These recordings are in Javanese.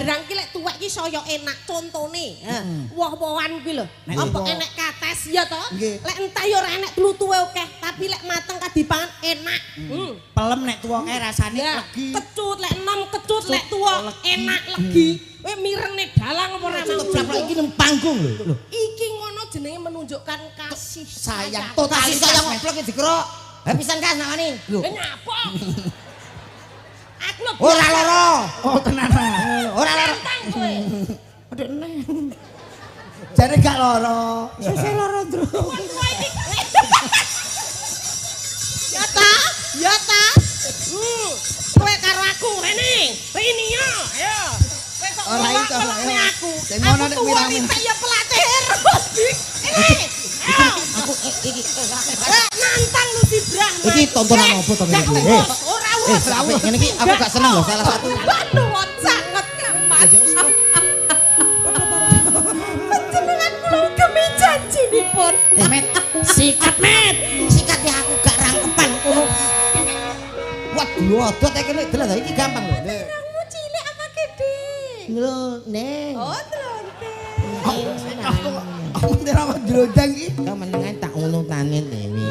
barang ki lek tuwek ki saya enak contone. Woh-wohan kuwi lho. Apa enek kates ya to? Lek entah ya ora enek tlutuhe akeh, tapi lek mateng kadipangan enak. Pelem nek tuwa kae rasane legi. Kecut lek enom kecut lek tuwa enak legi. Kowe mirengne dalang apa ora mau? Keblak iki nang panggung lho. Iki ngono jenenge menunjukkan kasih Sayang total sayang ngoblok iki dikerok. Ha pisan kas nangane. Lho. Nyapa? Aku lho. Ora lara. Oh tenan. Ora lara. Kowe. Aduh neh. Jare gak lara. Sesuk lara, Bro. Ya ta? Ya ta? Kowe karo aku rene. Rini yo. Ayo. Ora iso aku. Semono nek wiramu. Ya pelatih Eros. Ini. Aku iki Nantang lu si Brahma. iki tontonan opo to iki? Ora wis. Sampe ngene iki aku gak seneng lho salah satu. Nuwun sanget Kang Mas. Panjenengan kula kemi janjinipun. Met, sikat Met. Sikat ya aku gak rangkepan kono. Waduh, odot kene delok iki gampang lho. Kamu cilik apa gede? Lho, Neng. Oh, telonte. Aku ora ndrodang iki. Kok menengan tak unutane Dewi.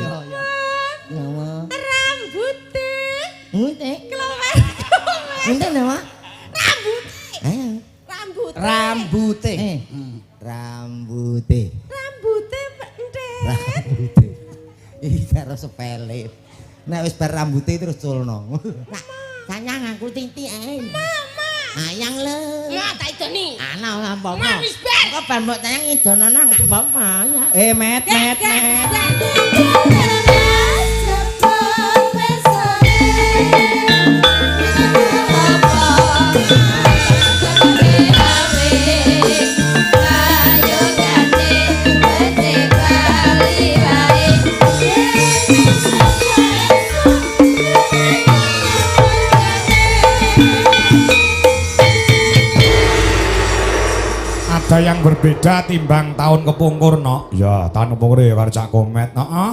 Iya, Rambute. Ngene. Kelower. Ngene lho, Mak. Rambute. Rambute. Rambute. Rambute. Rambute Ndet. Rambute. Iki karo sepele. Nek wis bar rambute terus culno. Nah, sayang aku titi ae. Mama. Ayang le. Nah, tak idoni. Ana ora apa-apa. Mas, wis bar. Kok bar mbok tayang idonono gak apa-apa ya. Met. Ada yang berbeda timbang tahun kepungkur no. Ya, tahun kepungkur ya karo Cak Komet. Heeh.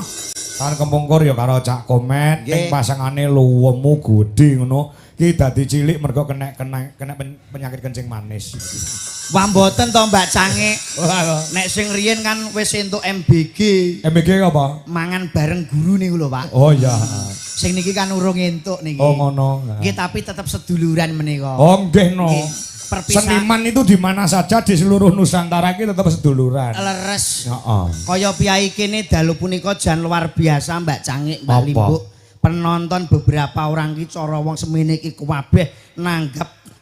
Tahun kepungkur ya karo Cak Komet. Ning pasangane luwemu gede ngono. Ki dadi cilik mergo kena penyakit kencing manis. Wah mboten to Mbak Cange. Nek sing riyen kan wis entuk MBG. MBG apa? Mangan bareng guru niku lho, Pak. Oh iya. Sing niki kan urung entuk niki. Oh ngono. Nggih tapi tetep seduluran menika. Oh nggih no. Perpisahan Seniman itu di mana saja di seluruh Nusantara kita tetap seduluran. leres. Heeh. Kaya piyai kene dalu punika jan luar biasa Mbak Cange, Mbak Apa? Limbuk. Penonton beberapa orang ki cara wong semene iki kabeh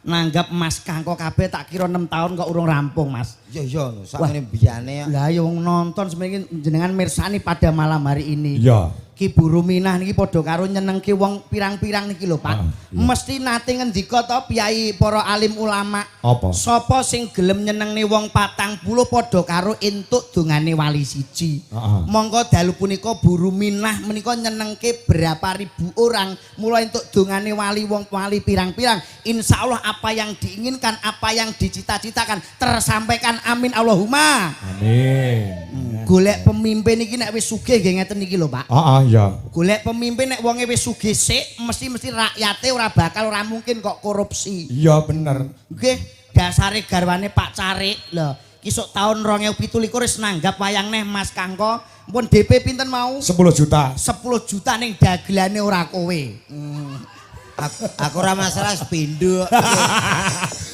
nanggap Mas Kangko kabeh tak kira 6 tahun kok urung rampung, Mas. Iya no, sakmene biyane. Lah ya wong nonton semene iki jenengan mirsani pada malam hari ini. Iya. Ki Bu Ruminah niki padha karo nyenengke wong pirang-pirang niki lho, Pak. Iya. Mesti nate ngendika to piyai para alim ulama. Apa? Sapa sing gelem nyenengne wong 40 padha karo entuk dongane wali siji. Monggo dalu punika Bu Ruminah menika nyenengke berapa ribu orang mulai entuk dongane wali wong wali pirang-pirang. Insyaallah apa yang diinginkan, apa yang dicita-citakan tersampaikan. Amin Allahumma. Amin. Golek pemimpin iki nek wis sugih nggih ngeten iki lho, Pak. Heeh iya. Golek pemimpin nek wonge wis sugih sik mesti rakyate ora bakal ora mungkin kok korupsi. Iya bener. Nggih, dasare garwane Pak Carik. Lho, ki sok taun 2017 wis nanggap wayang neh Mas Kangko. Mpun DP pinten mau? 10 juta. 10 juta ning dagelane ora kowe. Aku ora masalah sepindho.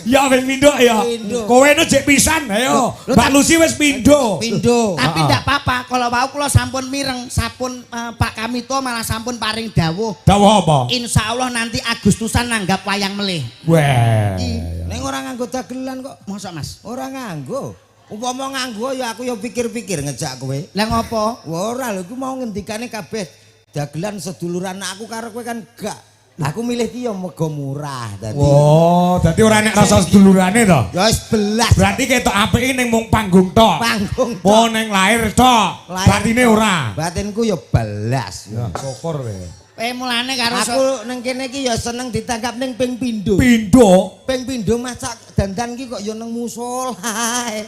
Ya wis pindho ya. Kowe nu jek pisan ayo. Mbak Lucy wis pindho. Pindho. Tapi ndak apa-apa, kalau mau kula sampun mireng, sampun Pak Kamito malah sampun paring dawuh. Dawuh apa? Insyaallah nanti Agustusan nanggap wayang melih. Wah. Ning ora nganggo dagelan kok. Mosok Mas? Ora nganggo. Upama nganggo ya aku ya pikir-pikir ngejak kowe. Lah ngopo? Ora lho iku mau ngendikane kabeh dagelan seduluran aku karo kowe kan gak. Aku milih ki ya mergo murah dadi. Oh, dadi ora nek rasa sedulurane to? Ya wis belas. Berarti ketok apike ning mung panggung tok. Panggung tok. Oh ning lahir tok. Batine ora. Batinku ya belas. Ya, syukur we. Mulane karo Aku nang kene iki ya seneng ditangkap ning ping pindho. Pindho. Ping pindho masak dandan ki kok ya nang musola.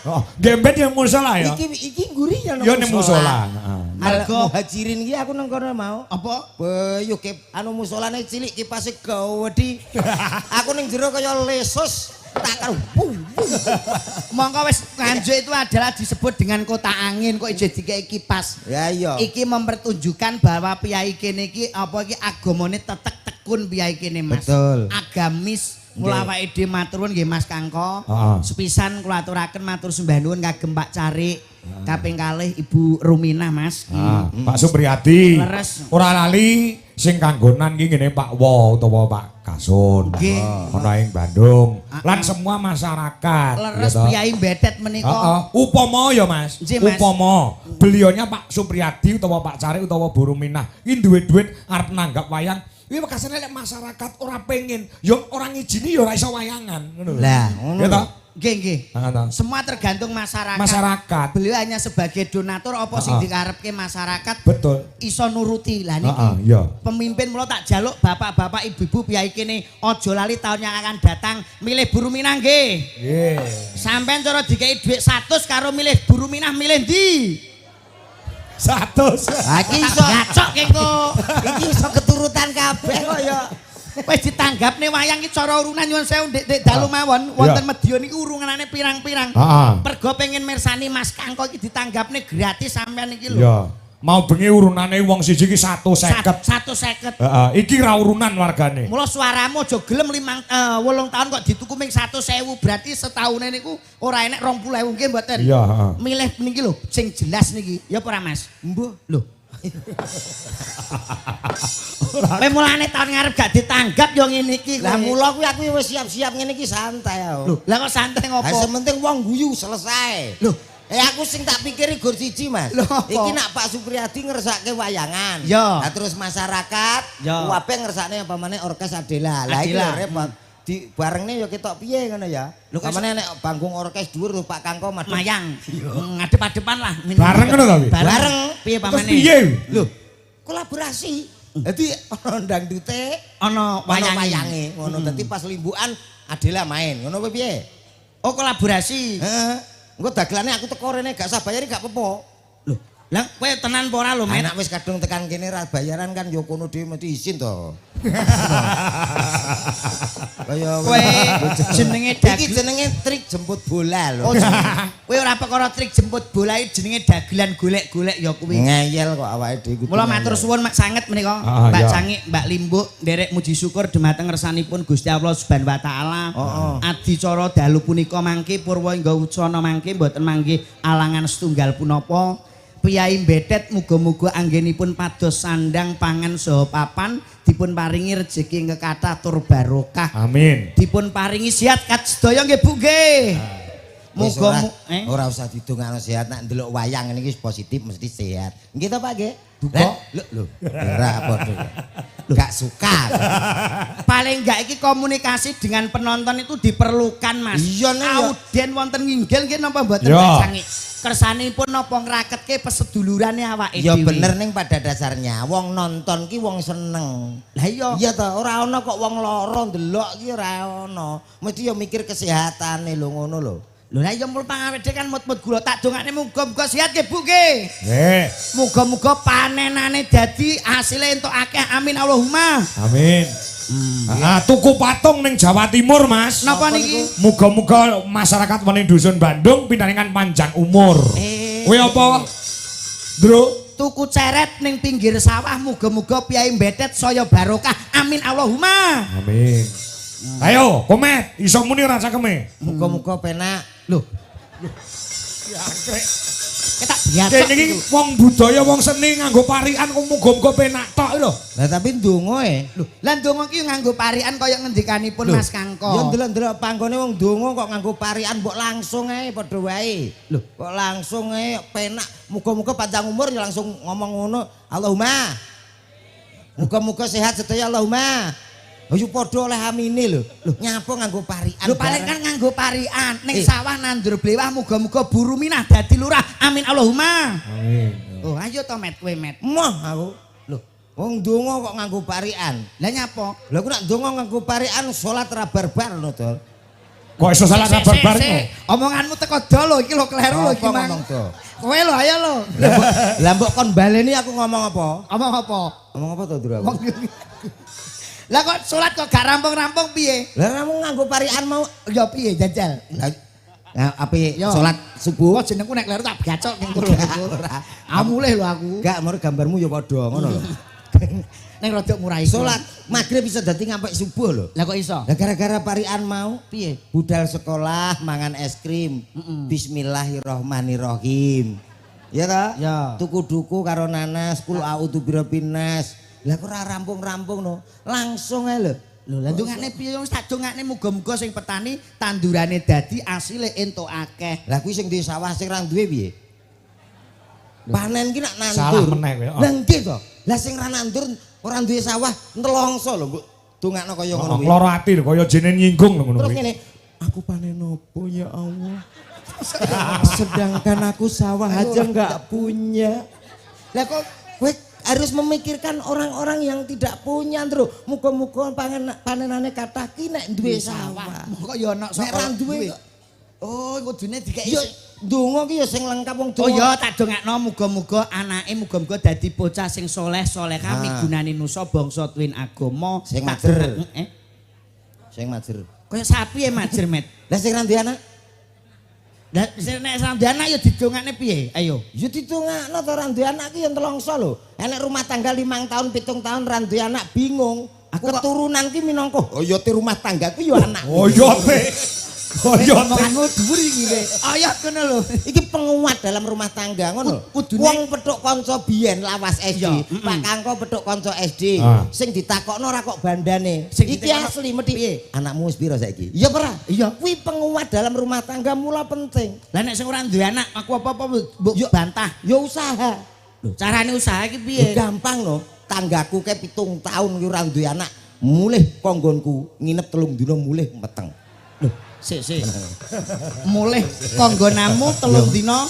Oh, gembet yang musola ya. Iki nguri ya nang Ya ning musola. Mergo muhajirin iki aku nang kono mau. apa? Yo anu musolane cilik kipase gawedi. Aku ning jero kaya lesus. tak karo. Mongko wis Nganjuk itu adalah disebut dengan kota angin kok ijo dikei kipas. Ya iya. Iki mempertunjukkan bahwa piyai kene iki apa iki agamane tetek tekun piyai kene Mas. Betul. Agamis mula awake dhewe matur nuwun nggih Mas Kangko. Sepisan kula aturaken matur sembah nuwun kagem Pak Carik. Kaping kalih Ibu Ruminah Mas. Pak Supriyadi. Leres. Ora lali sing kanggonan ki ngene Pak Wo utawa Pak Kasun. Ana ing Bandung. Lan semua masyarakat. Leres Piyai Betet menika. Upama ya Mas. Upama beliaunya Pak Supriyadi utawa Pak Carik utawa Bu Ruminah iki duwe duit arep nanggap wayang. Iki makasane lek masyarakat ora pengen, ya ora ngijini ya ora iso wayangan ngono. Lah, ngono to. Nggih, nggih. Semua tergantung masyarakat. Masyarakat. Beliau hanya sebagai donatur apa sing dikarepke masyarakat. Betul. Iso nuruti. Lah niki. Iya. Pemimpin mulo tak jaluk bapak-bapak ibu-ibu piyai kene aja lali tahun yang akan datang milih Bu Ruminah nggih. Nggih. Sampeyan cara dikei dhuwit 100 karo milih Bu Ruminah milih ndi? 100. Ha iki iso gacok kengko. Iki iso keturutan kabeh kok ya. Wis ditanggapne wayang iki cara urunan nyuwun sewu ndek dalu mawon wonten Medion niku urunane pirang-pirang. Pergo pengen mirsani Mas Kangko iki ditanggapne gratis sampean iki lho. Iya. Mau bengi urunane wong siji iki 150. 150. Heeh, iki ra urunan wargane. Mula suaramu aja gelem 8 tahun kok dituku ming 100.000 berarti setahune niku ora enek 20.000 nggih mboten. Iya, heeh. Milih niki lho sing jelas niki. Ya apa ora Mas? Mbuh. Lho. Kowe mulane tahun ngarep gak ditanggap yo ngene iki. Lah mula kuwi aku wis siap-siap ngene iki santai ya. Lho, lah kok santai ngopo? Ha sementing wong guyu selesai. Lho, aku sing tak pikiri gur siji Mas. Iki nak Pak Supriyadi ngersake wayangan. Nah terus masyarakat kabeh ngersakne apa meneh orkes Adela. Lah iki lho repot. Di barengne ya ketok piye ngono ya. Lho kamane nek panggung orkes dhuwur lho Pak Kangko madhep mayang. Ngadep-adepan lah. Bareng ngono to? Bareng. Piye pamane? Piye? Lho, kolaborasi. Dadi ana dangdute, ana wayange ngono. Dadi pas limbukan Adela main. Ngono piye? Oh, kolaborasi. Heeh. Engko dagelane aku teko rene gak usah bayari gak apa-apa. Lho, lah kowe tenan apa ora lho, Met? Anak wis kadung tekan kene ra bayaran kan ya kono dhewe mesti izin to. Kaya kowe jenenge iki jenenge trik jemput bola lho. Oh, kowe ora perkara trik jemput bola iki jenenge dagelan golek-golek ya kuwi. Ngeyel kok awake dhewe. Mula matur suwun Mak sanget menika. Mbak Cangik, Mbak Limbuk nderek muji syukur dumateng ngersanipun Gusti Allah Subhanahu wa taala. Adicara dalu punika mangke purwa ingga wucana mangke mboten mangke alangan setunggal punapa. Piyai Betet muga-muga anggenipun pados sandang pangan saha papan dipun paringi rejeki ingkang kathah tur barokah. Amin. Dipun paringi sehat kat sedaya nggih Bu nggih. Muga ora usah didongakno sehat nek ndelok wayang niki positif mesti sehat. Nggih to Pak nggih? Lho, ora padha. Gak suka. Paling enggak iki komunikasi dengan penonton itu diperlukan Mas. Iya nek audien wonten nginggil nggih napa mboten Mbak Cangik? Kersanipun napa ngraketke pesedulurane awake dhewe. Ya bener ning pada dasarnya wong nonton ki wong seneng. Lah iya. Iya to, ora ana kok wong lara ndelok ki ora ana. Mesti ya mikir kesehatane lho ngono lho. Lho lah iya mul pangawede kan mut-mut gula tak dongakne muga-muga sehat nggih Bu nggih. Nggih. Muga-muga panenane dadi asile entuk akeh amin Allahumma. Amin. Tuku patung ning Jawa Timur Mas. Napa niki? Muga-muga masyarakat wening dusun Bandung pinaringan panjang umur. Kowe apa? Ndro, tuku ceret ning pinggir sawah muga-muga Piyai Betet saya barokah. Amin Allahumma. Amin. Ayo, Komet, iso muni ora cakeme. Muga-muga penak. Lho. Ya ketak biasa. Kene iki wong budaya, wong seni nganggo parikan kok muga-muga penak tok lho. Lah tapi ndonga Lho, lah ndonga ki nganggo parikan kaya ngendikanipun Mas Kangko. Ya ndelok-ndelok panggone wong ndonga kok nganggo parikan mbok langsung ae padha wae. Lho, kok langsung ae penak. Muga-muga panjang umur ya langsung ngomong ngono. Allahumma. Muga-muga sehat sedaya Allahumma. Ayo padha oleh amine lho. Lho nyapa nganggo parikan. Lho paling kan nganggo parikan ning sawah nandur blewah muga-muga Bu Ruminah dadi lurah. Amin Allahumma. Amin. Oh ayo to Met kowe Met. Moh aku. Lho, wong ndonga kok nganggo parikan. Lah nyapa? Lha aku nak ndonga nganggo parikan salat ra barbar ngono to. Kok iso salah kabar bareng? Omonganmu teko do lho iki lho kleru lho iki mang. Kowe lho ayo lho. Lah mbok kon baleni aku ngomong apa? Omong apa? Ngomong apa to, Dura? Lah kok salat kok gak rampung-rampung piye? Lah kamu nganggo parian mau Ya piye jajal? Nah, api salat subuh Kok jenengku nek kleru tak gacok ning kono. Mulih lho aku. Enggak, mau gambarmu ya padha ngono lho. Ning rada murah iki. Salat magrib bisa dadi ngampe subuh lho. Lah kok iso? Lah gara-gara parian mau Piye? budal sekolah mangan es krim. Bismillahirrahmanirrahim. Ya ta? Ya. Tuku duku karo nanas, kul a'udzu birabbinas. Lah kok ora rampung-rampung no. Langsung ae lho. Lho, lah dongane piye wong tak dongane muga-muga sing petani tandurane dadi asile entuk akeh. Lah kuwi sing duwe sawah sing ra duwe piye? Panen ki nak nandur. Salah meneh kowe. Lah nggih to. Lah sing ra nandur ora duwe sawah nelongso lho, Mbok. Dongakno kaya ngono kuwi. Loro ati lho kaya jene nyinggung lho ngono Terus kuwi. ngene, aku panen opo ya Allah? Sedangkan aku sawah aja enggak punya. Lah kok kowe harus memikirkan orang-orang yang tidak punya, Ndro. Muga-muga panenane kathah ki nek duwe sawah. Kok ya ana Nek ra duwe Oh, kudune dikeki. ya ndonga ki ya sing lengkap wong Oh donga. ya tak dongakno muga-muga anake muga-muga dadi bocah sing soleh-soleh kami gunane nusa bangsa tuwin agama. Sing Tak majer. dongak- Sing majer. Kaya sapi ya majer, Met. Lah sing ra duwe anak, Lah nek sampe anak ya didongakne piye? Ayo. ya ditungakno to ra duwe anak ki ya nelongso lho. Enek rumah tangga 5 tahun, 7 tahun ra duwe anak bingung. Keturunan ki minangka oh ya te rumah tanggaku ya anak. Oh iya te. Oh iya te. Omonganmu dhuwur iki, Le. Ayo ngono lho. Iki penguat dalam rumah tangga ngono. Kudune- Wong petuk kanca biyen lawas SD, Iya, Pak Kangko petuk kanca SD. Ah. Sing ditakokno ora kok bandane. Sing Iki ditakokno asli mesti piye? Anakmu wis pira saiki? Iya ora? Iya. Kuwi penguat dalam rumah tangga mula penting. Lah nek sing ora duwe anak, aku apa-apa mbok Yo. bantah. Ya usaha. Lho, carane usaha iki Ya piye? gampang no. Tanggaku ke 7 tahun ki ora duwe anak. Mulih konggonku nginep 3 dina mulih meteng. Sik. Mulih kanggonamu 3 dina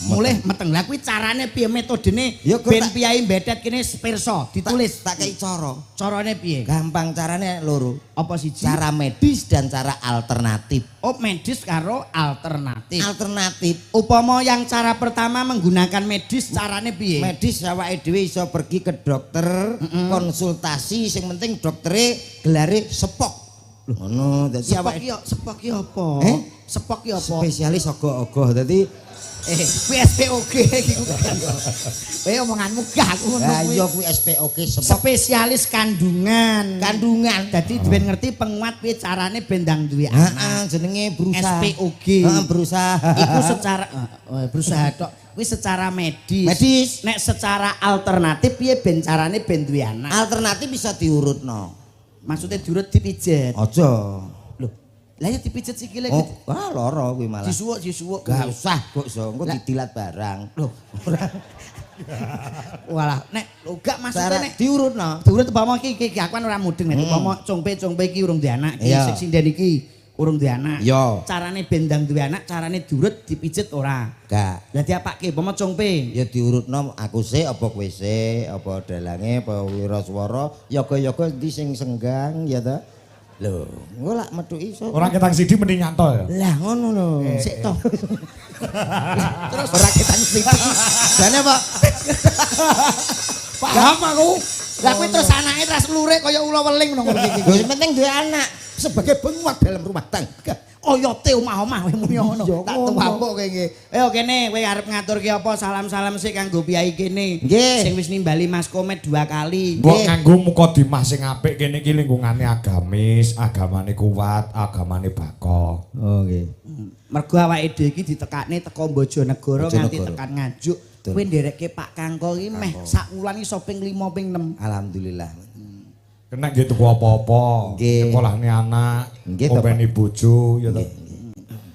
mulih meteng. Lah kuwi carane piye metodene Ya, kok ben tak- piyai mbedet kene pirsa ditulis. Tak kei cara. Carane piye? Gampang carane loro. Apa siji? Cara medis dan cara alternatif. Oh, medis karo alternatif. Alternatif Upama yang cara pertama menggunakan medis carane piye? medis awake dhewe iso pergi ke dokter, konsultasi sing penting doktere gelare sepok. Ngono dadi Sepok awake sepok ki apa? Sepok ki apa? spesialis ogoh-ogoh. Dadi Kuwi SPOG iki ku. Omonganmu gak aku ngono ya kuwi. iya kuwi SPOK sepok Spesialis kandungan. kandungan. Dadi ben ngerti penguat piye carane bendang duwe anak. Heeh, jenenge berusaha. SPOG. Heeh, berusaha. Iku secara berusaha tok. Kuwi secara medis. Medis. Nek secara alternatif piye ben carane ben duwe anak? Alternatif bisa diurutno. Maksudnya diurut dipijet. Aja. Loh, lah ya dipijet sikile Oh, gitu. wah lara kuwi malah. Disuwuk. Gak usah kok iso, engko didilat barang. Loh, ora. Walah, nek lho gak maksudnya Cara nek diurutno. diurut upama iki aku kan ora mudeng nek upama congpe iki urung duwe anak, iki Iya. sing sinden iki urung duwe anak. Iya. Carane bendang duwe anak, carane diurut dipijet ora. Gak. Lah diapake upama congpe. Ya diurutno aku sik apa kowe sik apa dalange apa wiraswara yoga-yoga ndi sing senggang ya ta. Lho, engko lak metu iso. Ora ketang sidi mending nyanto ya. Lah ngono lho. Sik toh. Terus ora ketang sithik. Jane Pak. Paham aku. Lah kuwi terus anake terus lurik kaya ula weling ngono iki. Lho sing penting duwe anak sebagai penguat dalam rumah tangga. Oyote omah-omah kowe muni ngono. Iya, Tak ngono. tumpuk kowe iki. Ayo kene kowe arep ngaturke apa salam-salam sik kanggo piyai kene. Nggih. Sing wis nimbali Mas Komet 2 kali. Mbok nganggo Mukodimah sing apik kene iki lingkungane agamis, agamane kuat, agamane bako. Oh nggih. Mergo awake dhewe iki ditekakne teko Bojonegoro nganti Bojonegoro. tekan Nganjuk. Kowe nderekke Pak Kangko iki meh sak wulan iso ping 5 ping 6. Alhamdulillah. Kena nggih tuku apa-apa, Nggih. nyekolahne anak, Nggih, to, openi bojo ya to.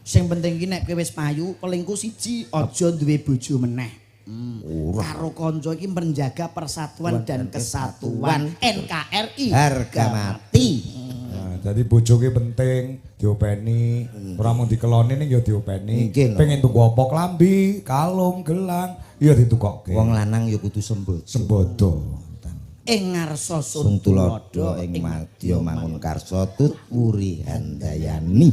Sing penting iki nek kowe wis payu, pelingku siji aja duwe bojo meneh. Karo kanca iki menjaga persatuan dan kesatuan NKRI. Harga mati. Nah, jadi bojo ki penting diopeni, ora mung dikeloni ning ya diopeni. Nggih, lho. Pengen tuku apa klambi, kalung, gelang, ya ditukokke. Wong lanang ya kudu sembodo. sembodo. Ing ngarsa Sung tulodo ing madya mangun karsa tut wuri handayani.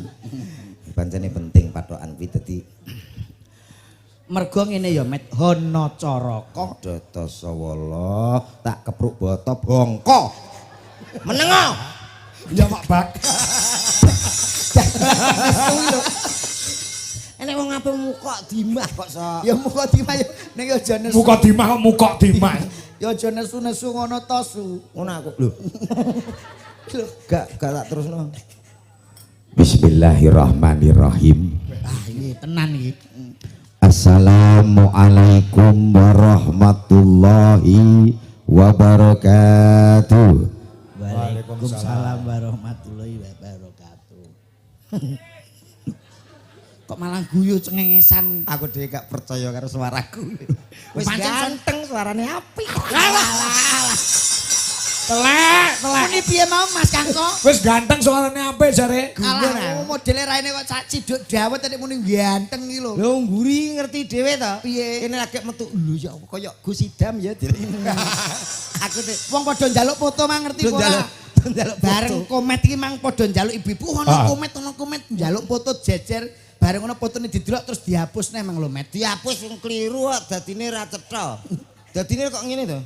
Pancene penting patokan kuwi dadi mergo ngene ya Met Hana Caraka Data sawala tak kepruk bata bongko. Menengo. Ya mak bak. Enek wong ape muka dimah kok sok. Ya muka dimah ya ning aja nesu. Muka dimah kok muka dimah. Ya aja nesu-nesu ngono to su. Ngono aku lho. Gak tak terusno. Bismillahirrahmanirrahim. Ah ini tenan iki. Assalamualaikum warahmatullahi wabarakatuh. Waalaikumsalam warahmatullahi wabarakatuh. Kok malah guyu cengengesan. Aku dhewe gak percaya karo suaraku. Wis Pancen ganteng suarane apik. Telek. Ini piye mau Mas Kangko? Wis ganteng suarane apik jare. Alah modele raine kok sak ciduk dawet nek muni ganteng iki lho. Lho ngguri ngerti dhewe to. Piye? Kene lagi metu lho ya kaya Gus Idam ya. Aku teh Wong padha njaluk foto mah ngerti ora? njaluk Bareng komet iki mang padha njaluk ibu-ibu ono komet njaluk foto jejer bareng ono fotone didelok terus dihapus neh mang lho Met. dihapus wong kliru kok dadine ra cetha. Dadine kok ngene to.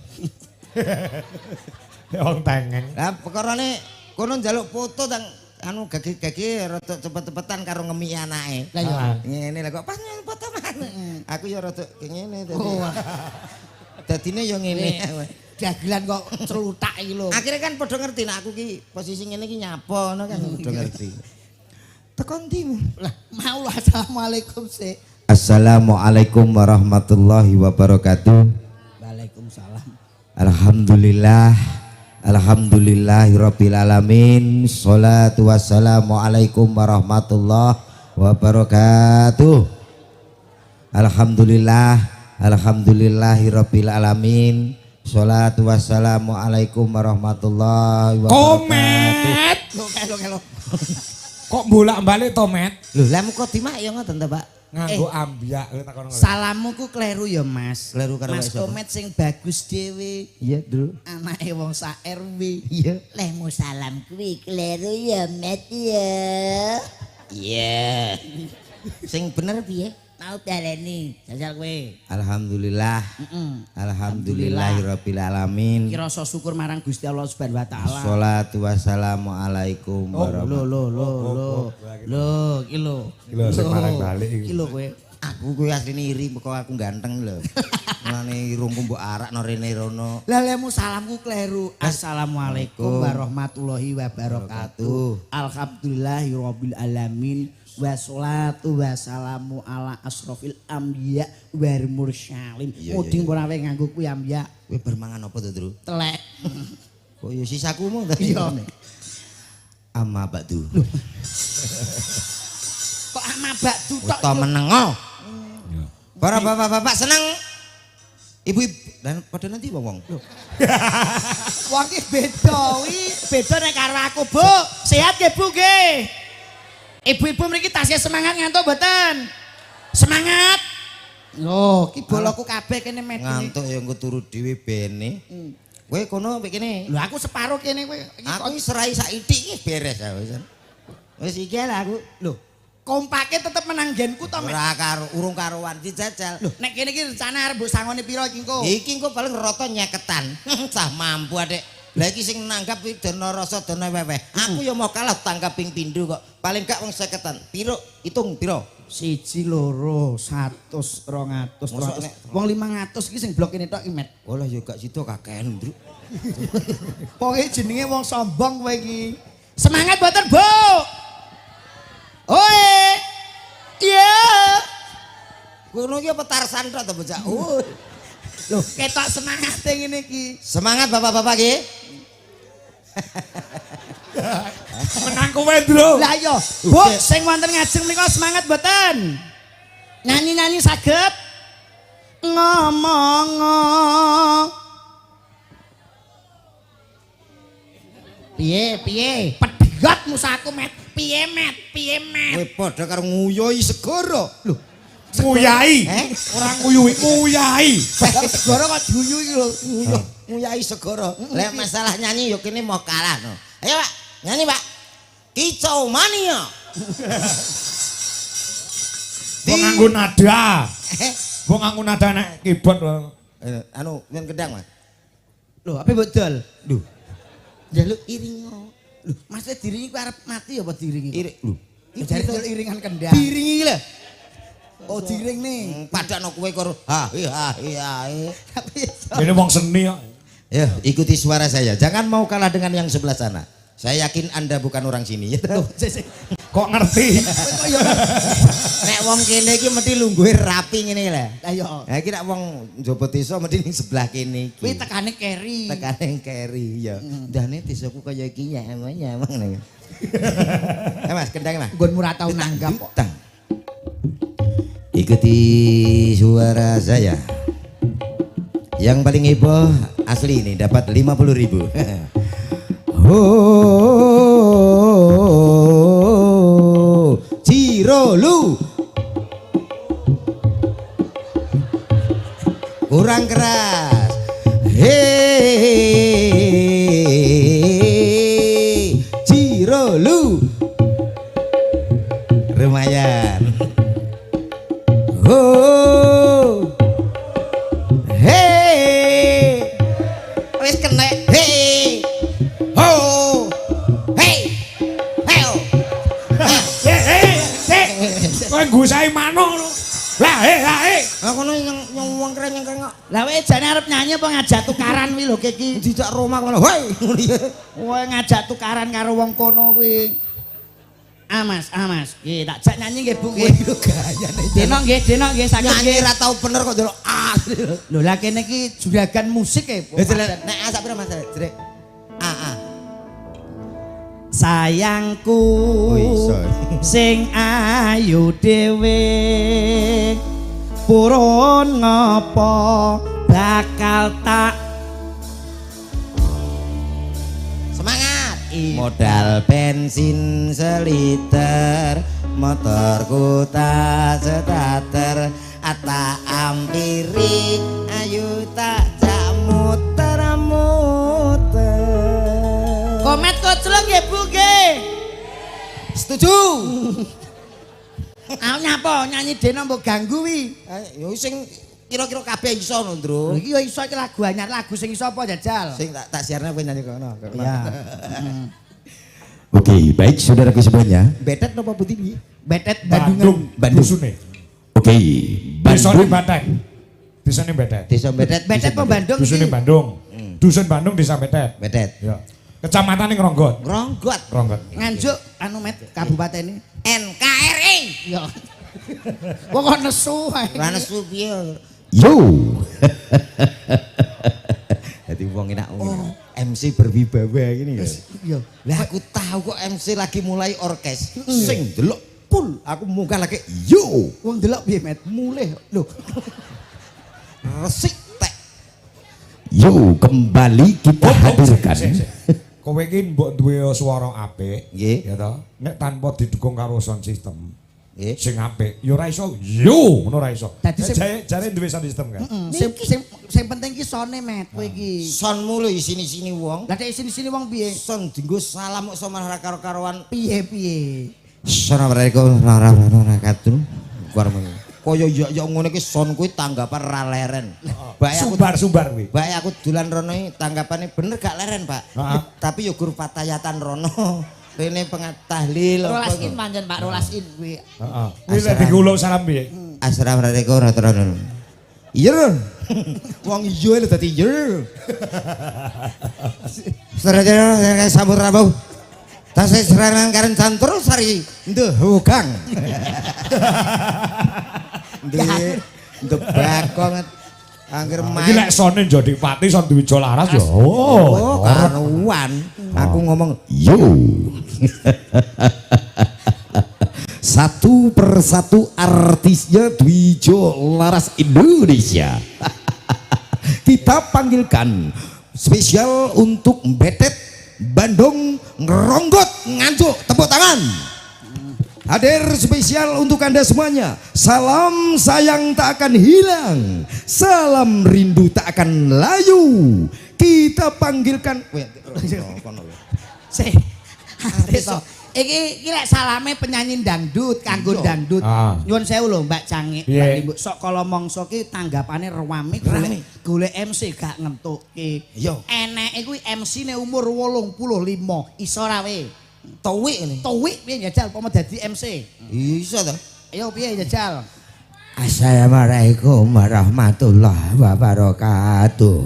Wong tengeng. Lah perkarane kono njaluk foto tang anu gage-gage rada cepet-cepetan karo ngemi anake. Lah ya. Ngene lah kok pas foto mana. Aku ya rada ngene tadi. Dadine ya ngene. Dagelan kok celutak iki lho. Akhirnya kan padha ngerti nek aku ki posisi ngene iki nyapa ngono kan padha ngerti. Tekan ndi? Lah mau lah assalamualaikum sih. Assalamualaikum warahmatullahi wabarakatuh. Waalaikumsalam. Alhamdulillah. Alhamdulillahirabbil alamin. Shalatu wassalamu alaikum warahmatullahi wabarakatuh. Alhamdulillah. Alhamdulillahirabbil alamin. Shalatu wassalamu alaikum warahmatullahi wabarakatuh. Komet. Lo. Kok bolak-balik to, Met? Lho, lah muka dimak ya ngoten ta, Pak? Nganggo ambiak takon ngono. Salammu ku kleru ya Mas. Kleru karo Mas sapa? Komet sing bagus dhewe. Iya, Dul. Anake wong sak RW. Iya. Lemu salam kuwi kleru ya Met ya. Iya. Sing bener piye? Mau baleni jajal kowe. Alhamdulillah. Alhamdulillahirabbil alamin. Iki rasa syukur marang Gusti Allah Subhanahu wa taala. Sholatu wassalamu alaikum warahmatullahi Lho, iki lho. Lho sing marang balik iki. Iki lho kowe. Aku kuwi asline iri kok aku ganteng lho. Mulane irungku mbok arakno rene rono. Lah lemu salamku kleru. Assalamualaikum warahmatullahi wabarakatuh. Alhamdulillahirabbil alamin. Wassalatu wassalamu ala asrofil anbiya wal mursalin. Muding ora wae nganggo kuwi anbiya. Kowe bermangan apa to, Dru? Telek. Kok ya sisakumu tadi. Iya. Amma ba'du. Kok ama bakdu tok. Uta menengo. Para bapak-bapak seneng. Ibu-ibu dan pada nanti wong. Wong iki beda wi, beda nek karo aku, Bu. Sehat nggih, Bu nggih. Ibu-ibu mriki tasih semangat ngantuk mboten? Semangat. Loh, ki boloku kabeh kene medeni. Ngantuk ya engko turu dhewe bene. Kowe kono mek kene. Lho aku separo kene kowe. Aku wis serai sak itik iki beres ya wis. Wis iki lah aku. Lho, kompake tetep menang genku to, Mek. Ora karo urung karuan dijajal. Lho, nek kene iki rencana arep mbok sangone pira iki engko? Iki engko paling rata nyeketan. Cah mampu adek. Lah iki sing nanggap iki dana rasa dana weweh. Aku ya mau kalah tangkap ping pindho kok. Paling gak wong 50-an. Piro? Hitung piro? 1 2 100 200 300. Wong 500 iki sing blok kene tok iki, Met. Oh lah ya gak situ kakean, Nduk. Pokoke jenenge wong sombong kowe iki. Semangat mboten, Bu? Oi. Iya. Kono iki apa Tarsan tok to bocah? Oh. Loh, ketok semangat ngene iki. Semangat bapak-bapak nggih. Menang kowe, Bro. Lah iya, Bu, sing wonten ngajeng menika semangat mboten? Nyanyi-nyanyi saged? Ngomong. Piye? Pedhot musaku, Met. Piye, Met? Kowe padha karo nguyoi segara. Lho, Nguyai. Ora nguyui, nguyai. segara kok diuyu iki lho. nguyai segara. Lah masalah nyanyi yo kene mau kalah no. Ayo, Pak. Nyanyi, Pak. Kicau mania. Wong nganggo nada. Wong nganggo nada nek keyboard. Anu, yen gedang, Mas. Lho, apa bodol? Duh. Njaluk iring. Lho, maksudnya diringi ku arep mati apa diringi? Iring. Lho, Jare njaluk iringan kendang. diringi lho. Oh, diring nih. Padakno kowe karo ha. Ini wong seni kok. Ya, ikuti suara saya. Jangan mau kalah dengan yang sebelah sana. Saya yakin Anda bukan orang sini. Kok ngerti? Nek wong kene iki mesti lungguhe rapi ngene lho. Ayo. Ha iki nek wong njaba desa mesti ning sebelah kene iki. Kuwi tekane keri. Tekane keri ya. Ndane desaku kaya iki ya emangnya emang. Mas, kendang Mas. Nggonmu ora tau nanggap kok. Tang. Ikuti suara saya. Yang paling heboh asli ini dapat 50.000. Oh, Cirolu. Kurang keras. Hei, Cirolu. Lumayan. Oh, hei, wis kena. Hei, oh, hei, heo. Kowe nggusahi manuk lho. Lah Aku nyong wong keren yang kengok. Lah wae jane arep nyanyi apa ngajak tukaran kuwi lho iki. Dijak Roma ngono. Hei, ngono ya. Kowe ngajak tukaran karo wong kono kuwi. Mas. Nggih, tak jak nyanyi nggih, Bu nggih. Deno nggih saged Nyanyi nggih. ra tau bener kok ndelok ah. Lho lah kene iki juragan musik e. Nek sak pira Mas? Jrek. Sayangku Oh, iso. sing ayu dhewe purun ngopo bakal tak Semangat. Modal bensin seliter, motorku tak starter, ata ampiri ayu tak muter. Komet koclong nggih Bu nggih. Setuju. Aku nyapa nyanyi deno mbok ganggu wi. Yo sing kira-kira kabeh iso lho, Ndro. Iki yo iso iki lagu anyar, lagu sing iso apa jajal? Sing tak siarne kowe nyanyi kono. Iya. Oke, baik saudaraku semuanya. Betet napa putih iki? Betet Bandung. Bandung. Dusune. Oke, Desane Bandung. Bateng. Desane Betet. Desa Betet. Betet apa Bandung Dusune iki? Bandung. Dusun Bandung Desa Betet. Betet. Ya. Kecamatan Ngronggot. Ronggot. Ronggot. Nganjuk anu met kabupaten ini. NKRI. Yo. Wong kok nesu ae. Ra nesu piye? Yo. Dadi wong enak MC berwibawa gini ya. Yo. Lah aku tahu kok MC lagi mulai orkes. Sing delok pul, aku munggah lagi yo. Wong delok piye met? Mulih lho. Resik tek. Yo, kembali kita hadirkan. Kowe iki mbok duwe swara apik, Nggih. ya toh. Nek tanpa didukung karo sound system Nggih. sing apik, ya ora iso. Yo, ngono ora iso. Dadi sing- Jare duwe sound system kan. Sing penting ki sone met kowe iki. Sonmu lho isini-sini wong. Lah nek sini-sini wong piye? Son dinggo salam kok sama karo-karoan. Piye? Assalamualaikum warahmatullahi wabarakatuh. Kaya ya ngono iki son kuwi tanggapan ra leren. Bae aku Sumbar kuwi. bae aku dolan rono iki tanggapane bener gak leren, Pak. Heeh. Tapi ya guru patayatan rono. Rene tahlil Rolasin pancen Pak, rolasin kuwi. Heeh. Kuwi lek digulung salam piye? Assalamualaikum warahmatullahi wabarakatuh. Iya. Wong iya lho dadi iya. Saudara sambut rabu. Tasih serangan karen santur sari. Nduh Kang. Nduh bakong angger Iki main. lek sone Jodi Pati son duwe Laras ya. Oh, karuan. Aku ngomong Yo. Satu persatu artisnya Dwijo Laras Indonesia. Kita panggilkan spesial untuk Betet Bandung Ngronggot Nganjuk, tepuk tangan. Hadir spesial untuk Anda semuanya. Salam sayang tak akan hilang, salam rindu tak akan layu. Kita panggilkan Sik. Iki lek salame penyanyi dangdut kanggo dangdut. Nyuwun sewu lho Mbak Cangik. Mbak sok kala mangsa ki tanggapane rewame golek MC gak ngentukke. Eneke kuwi MC-ne umur 85 iso ra we. Tuwik ngene. Tuwik piye njajal pomo dadi MC? Iso to. Ayo piye njajal? Assalamualaikum warahmatullahi wabarakatuh.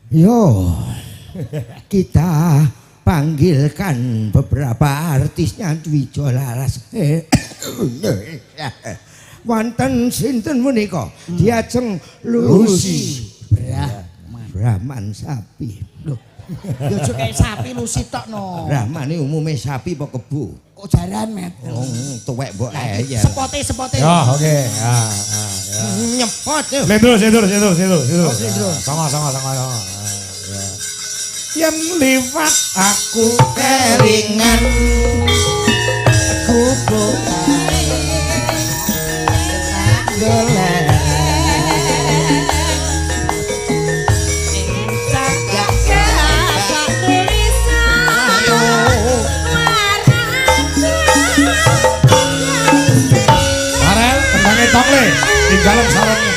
Yo, kita panggilkan beberapa artisnya Dwijo Laras. Wonten sinten menika? Diajeng Lucy Brahman sapi. Loh, yo kayak sapi Lucy tok no. Brahman iki umume sapi apa kebo? Kok jaran met? Tuwek mbok ya. Sepote. Ya, oke. Ya. Nyepot yo. Lendro. Sama. Yen liwat aku Keringan kuku golek Arel, tendangnya tokle, tinggalin sarungnya.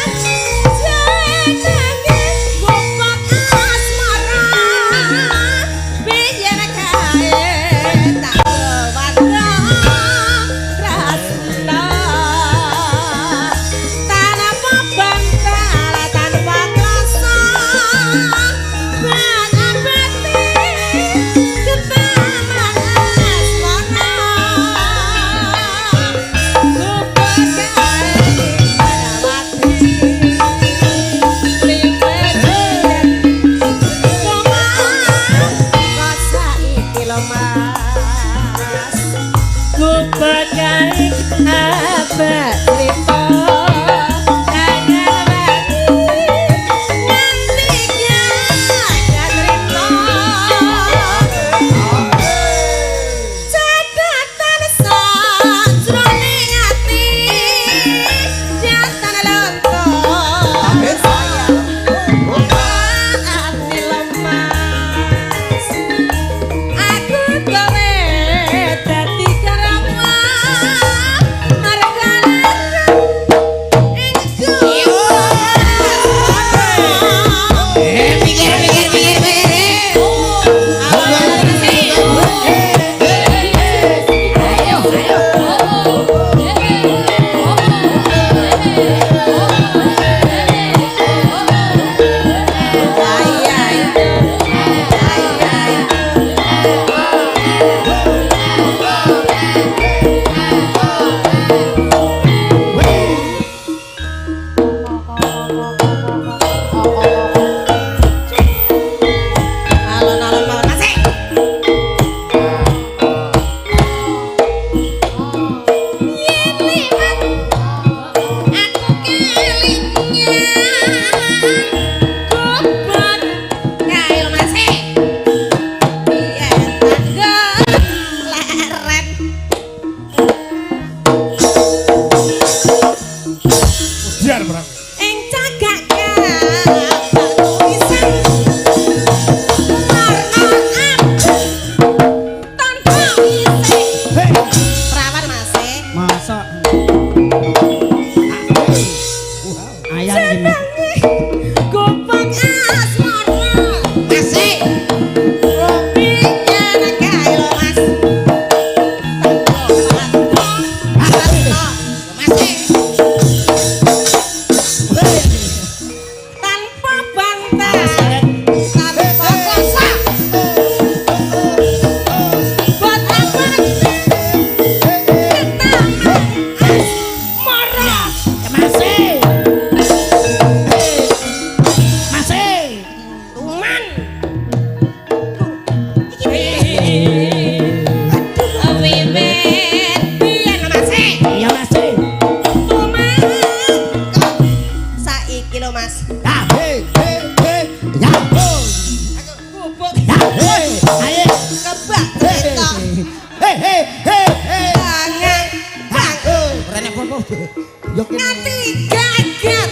Nganti gagat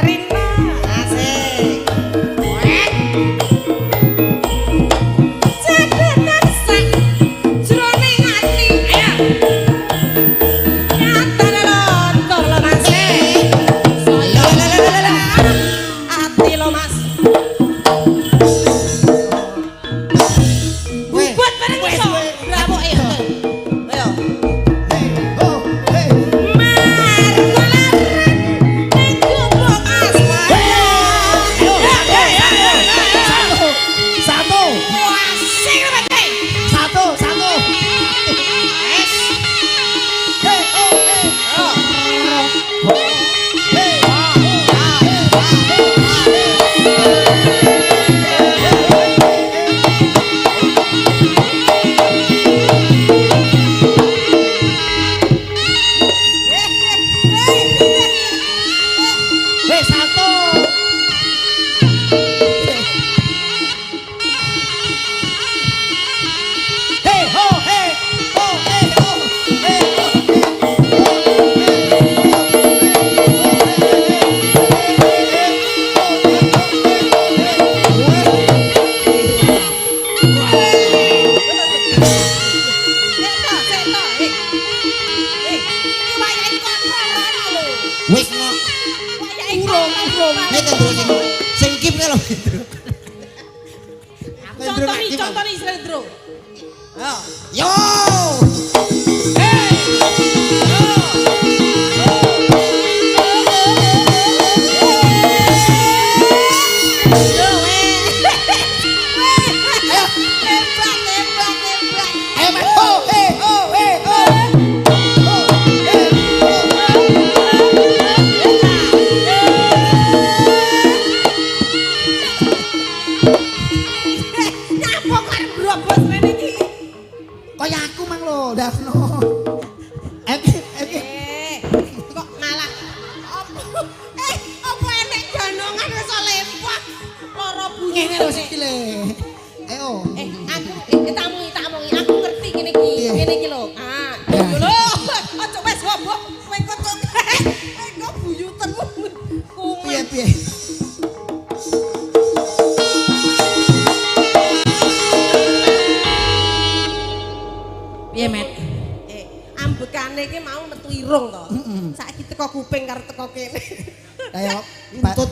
Rina asik. Jagat sak jroning Wis no. Urung. Nek Ndro sing kip lho. Contoni Slendro. Yo. Kaya aku mang lho, Davno. Kok malah apa enek janongan wis lempah lara bunyi Ngene lho sik le. Ayo. aku tamungi aku ngerti ngene iki lho. Lho aja wis hobok kowe kok buyutenmu kumen. Piye? Piye, Met? Ambekane iki mau metu irung to. Saiki teko kuping karo teko kene. Ayo, Untut.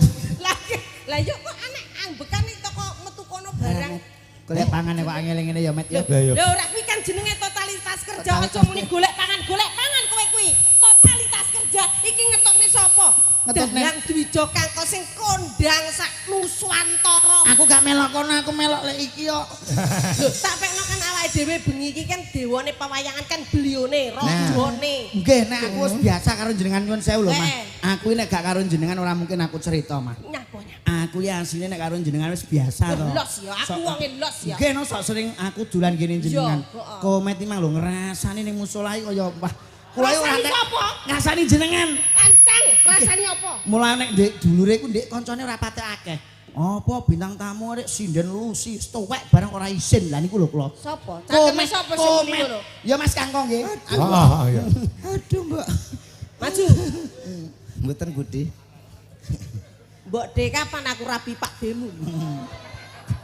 Lah yo kok anek ambekan iki teko metu kono barang. golek pangan kok angel ngene ya, Met ya. Lho ora kuwi kan jenenge totalitas kerja aja muni golek pangan kowe kuwi. Totalitas kerja iki ngetokne sapa? Ngetokne Dalang Dwijo Kangko sing kondang sak Nuswantara. Aku gak melok kono, aku melok lek iki kok. Lho tak pekno kan awake dhewe bengi iki kan dewane pewayangan kan belione, rajane. Nggih, nek aku wis biasa karo jenengan nyuwun sewu lho, Mas. Aku nek gak karo jenengan ora mungkin aku cerita, Mas. Nyapa. Aku ya asline nek karo jenengan wis biasa to. Los ya, aku wonge los ya. Nggih, no sok sering aku dolan kene jenengan. Iya, Komet iki mang lho ngrasani ning musala iki kaya wah. Kula iki ora Rasani sapa? ngrasani jenengan. Ancang, rasane apa? Mulane nek ndek dulure ku ndek kancane ora patek akeh. Apa bintang tamu arek sinden lusi stowek barang ora isin. Lah niku lho kula. Sapa? Cangkeme sapa sing muni ngono? Ya Mas Kangkong nggih. Iya. Aduh, Mbak. Maju. Mboten Budi. Mbok De kapan aku rabi Pak Demu.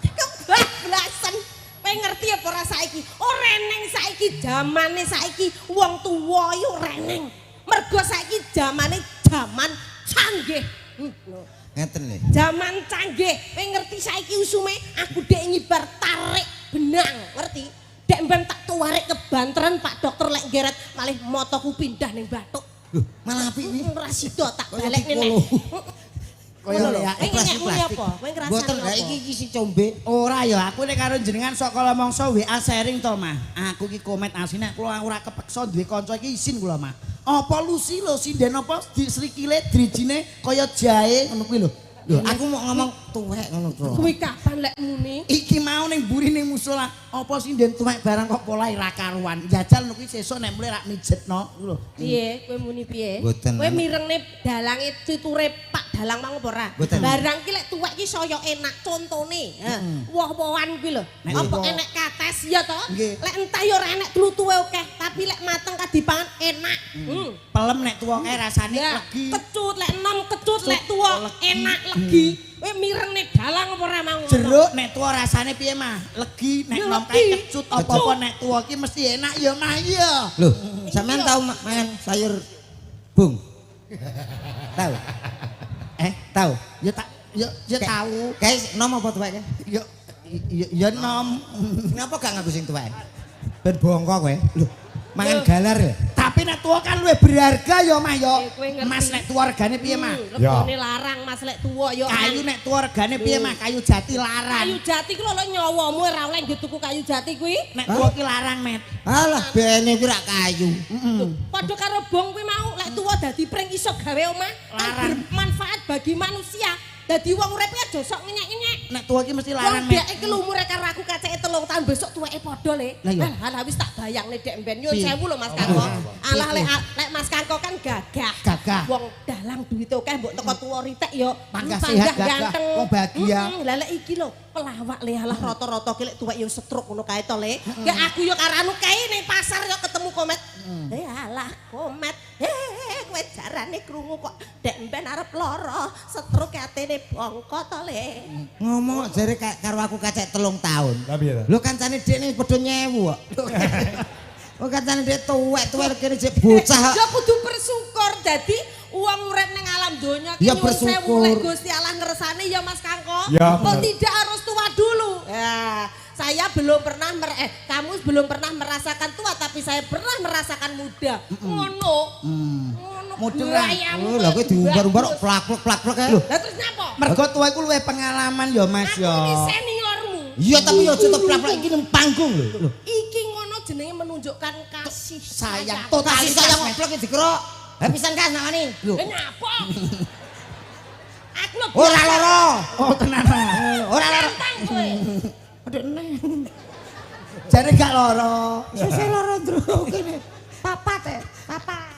Kebablasan. Kowe ngerti apa ora saiki? Ora eneng saiki zamane saiki wong tuwa yo reneng. Mergo saiki zamane jaman canggih. Ngeten lho. Jaman canggih. Kowe ngerti saiki usume aku dek ngibar tarik benang, ngerti? Dek mben tak tuwarik ke Banten Pak Dokter lek ngeret malih motoku pindah ning Batuk. Malah apik iki. Ora sida tak balekne nek. Kaya lek Kowe muni apa? Kowe ngrasani Mboten apa? lah iki si combe. ora ya aku nek karo jenengan sok kala mangsa WA sharing to, Mah. Aku iki komet asine kula ora kepeksa duwe kanca iki isin kula, Mah. Apa lusi lho sinden apa disrikile drijine kaya jahe ngono kuwi lho. Lho, aku mau ngomong tuwek ngono to. Kuwi kapan lek muni? Iki mau ning mburi ning musala. Apa sinden tuwek barang kok polahe ra karuan. Jajal ngono kuwi sesuk nek mulai rak mijetno lho. Piye? Kowe muni piye? Mboten. Kowe mirengne dalange tuture Pak Dalang mang apa ora? Mboten. Barang ki lek tuwek ki saya enak contone. Woh-wohan kuwi lho. Nek Apa woh. enek kates ya to? Nggih. Lek entah ya ora enek tlutuhe akeh, tapi lek mateng kadipangan enak. Pelem nek tuwa kae rasane Ya, legi. kecut lek enom kecut lek tuwa enak legi. Kowe mirengne dalang apa ora mau? Jeruk nek tuwa rasane piye, Mah? Legi nek Ya, nom legi. kae kecut apa-apa nek tuwa ki mesti enak ya, Mah ya. Loh, sampean tahu makan sayur bung? Tahu? Tahu? Ya tak ya tahu. Guys, nom apa tuwek? Ya nom. Ngapa gak ngaku sing tuwek? Ben bongko kowe. Lho, mangan galar ya? Tapi nek tuwa kan luwih berharga ya, Mah ya. Kowe ngerti. Mas nek tuwa regane piye, Mah? Regane larang Mas lek tuwa ya. Kayu nek tuwa regane piye, Mah? Kayu jati larang. Kayu jati ku lho nyawamu ora oleh nggo tuku kayu jati kuwi. Nek tuwa ki larang, Met. Alah, bene iki rak kayu. Padha karo bong kuwi mau lek tuwa dadi pring iso gawe omah kan Larang. bermanfaat bagi manusia. Dadi wong urip aja sok ngenyek-nyenyek. Nek tuwa ki mesti Wong larang, Met. dek iki umure karo aku kaceke 3 tahun besok tuweke padha le. Lah iya. Alah wis tak bayangne dek mben nyun Piye? sewu lho Mas Kangko. Alah lek Mas Kangko kan gagah. Gagah. Wong dalang duwite akeh mbok teko tuwa ritek ya Panggah sehat, gagah. Wong bahagia. Lah lek iki lho pelawak le alah rata-rata ki lek tuwek ya setruk ngono kae to le. Ya aku ya karo anu kae ning pasar ya ketemu Komet. Alah Komet. Kowe jarane krungu kok dek mben arep lara, setruk atene bongko to le. Ngomong jare karo aku kacek 3 tahun. Lah piye ta? Lho kancane dekne padha nyewu kok. Oh kancane dek tuwek kene jek bocah. Ya kudu bersyukur dadi wong urip donya Ya, nyuwun sewu bersyukur. lek Gusti Allah ngersani ya Mas Kangko. Ya, Kok bener. tidak harus tua dulu. Ya, saya belum pernah kamu belum pernah merasakan tua tapi saya pernah merasakan muda. Ngono. Ngono. Muda. Oh, lha kowe diumbar-umbar kok plak-plak ae. Lah terus nyapa? Mergo tuwa iku luwih pengalaman ya Mas Aku ya. iki seniormu. Iya tapi ya aja plak-plak iki nang panggung lho. Iki ngono jenenge menunjukkan kasih Sayang. sayang. Kasih sayang kok plak dikira. Ha pisan kas nangane. Lho. Lah nyapa? Aku lho Ora lara. Oh tenan Mas. Ora lara. tantang kowe. Aduh neng. Jare gak loro. Sesuk lara ndro kene. Papat e. Papat.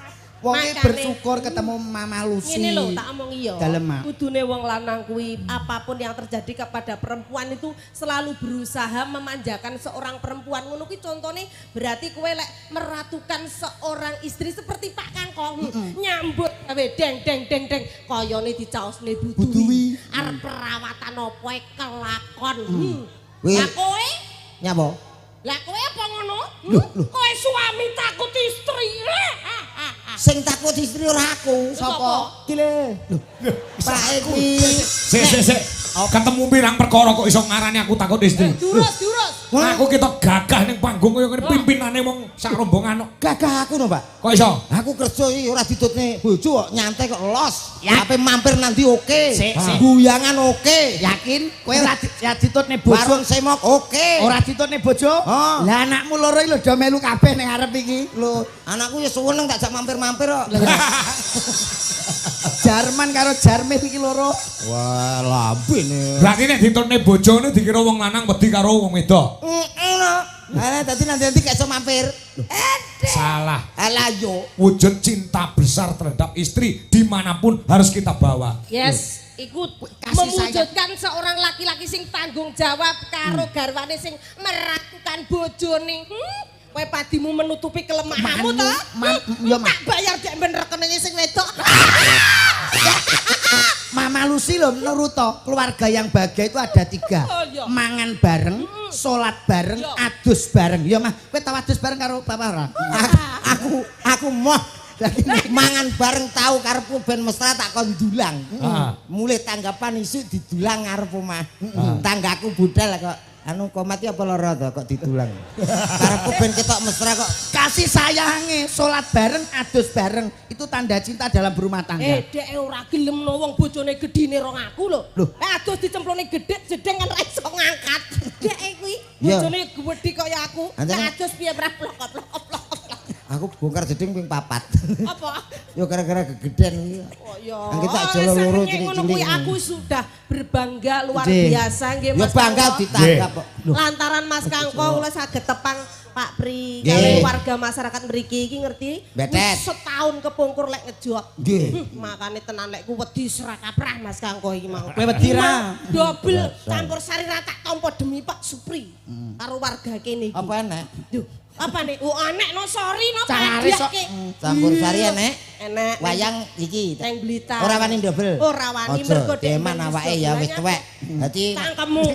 Wong Makane- bersyukur ketemu Mama Lucy. Ngene lho tak omong iya. Dalem, Mak. Kudune wong lanang kuwi apapun yang terjadi kepada perempuan itu selalu berusaha memanjakan seorang perempuan. Ngono kuwi contone berarti kowe lek meratukan seorang istri seperti Pak Kangkong nyambut gawe deng deng deng deng kayane dicaosne Buduwi. buduwi. Arep perawatan opo kelakon. Wih. Lah kowe? Nyapa? Lah kowe apa ngono? Kowe suami takut istri. Sing takut istri ora aku. Sapa? Kile. Pak iki. Sik. Ketemu pirang perkara kok iso ngarani aku takut istri. Durus. Aku kita gagah ning panggung kaya ngene pimpinane wong sak rombongan kok. Gagah aku no, Pak. Kok iso? Aku kerja iki ora ditutne bojo kok nyantai kok los. Ape mampir nanti oke. Sik. Guyangan oke. Yakin kowe ora ditutne bojo. Warung semok oke. Ora ditutne bojo. Oh. Lah anakmu loro iki lho do melu kabeh ning arep iki. Lho, anakku ya seneng tak jak mampir-mampir kok. Jarman karo Jarmeh iki loro. Wah, lambene. Berarti nek ditutne bojone dikira wong lanang wedi karo wong wedok. Nah, tadi nanti gak iso mampir. Salah. Alah yo. Wujud cinta besar terhadap istri dimanapun harus kita bawa. Yes, ikut Kasih mewujudkan seorang laki-laki sing tanggung jawab karo garwane sing meratukan bojone. Kowe padimu menutupi kelemahanmu Kelemahanmu, to? yo, Mak. Tak bayar dek ben rekening sing wedok. Mama Lucy loh menurut toh, keluarga yang bahagia itu ada 3. Oh, iya. Mangan bareng, sholat bareng, Iya. adus bareng. Ya mah, kowe tau adus bareng karo bapak ora? Aku moh mangan bareng tahu karepku ben mesra tak kon dulang. Mulai tanggapan isu didulang ngarep omah. Tanggaku budal kok anu komati apa lara to kok didulang. Karepku ben ketok mesra kok. Kasih sayangnya, sholat bareng, adus bareng. Itu tanda cinta dalam berumah tangga. Dek ora gelemno wong bojone gedine rong aku lho. Adus dicemplone gedhe jedeng kan ra iso ngangkat. Dek kuwi Iya. bojone gedhe kaya aku. Anjane- Tak adus piye plok. Aku bongkar jeding ping 4. Apa? Yo gara-gara kegedean iki. Oh iya. Kan kita jolo loro Ngono cilik-cilik. kuwi aku sudah berbangga luar Nggih. biasa nggih Ya Mas. bangga Kangko. ditanggap kok. Lantaran Mas Kangko kula saged tepang Pak Pri Nggih. kalian warga masyarakat mriki iki ngerti Betet. wis setahun kepungkur lek ngejok. Nggih. Makane tenan lek ku wedi serak kaprah Mas Kangko iki mau. Kowe wedi ra? Dobel campur sari rata tampa demi Pak Supri karo warga kene iki. Apa enek? Duh, apa nih? Oh enek no sorry no Cari sok. Campur sari enek. Enek. Wayang iki. Neng Blitar. Ora wani ndobel. Ora wani Aja, mergo dek deman men awake ya wis sebelahnya tuwek. Dadi cangkemmu.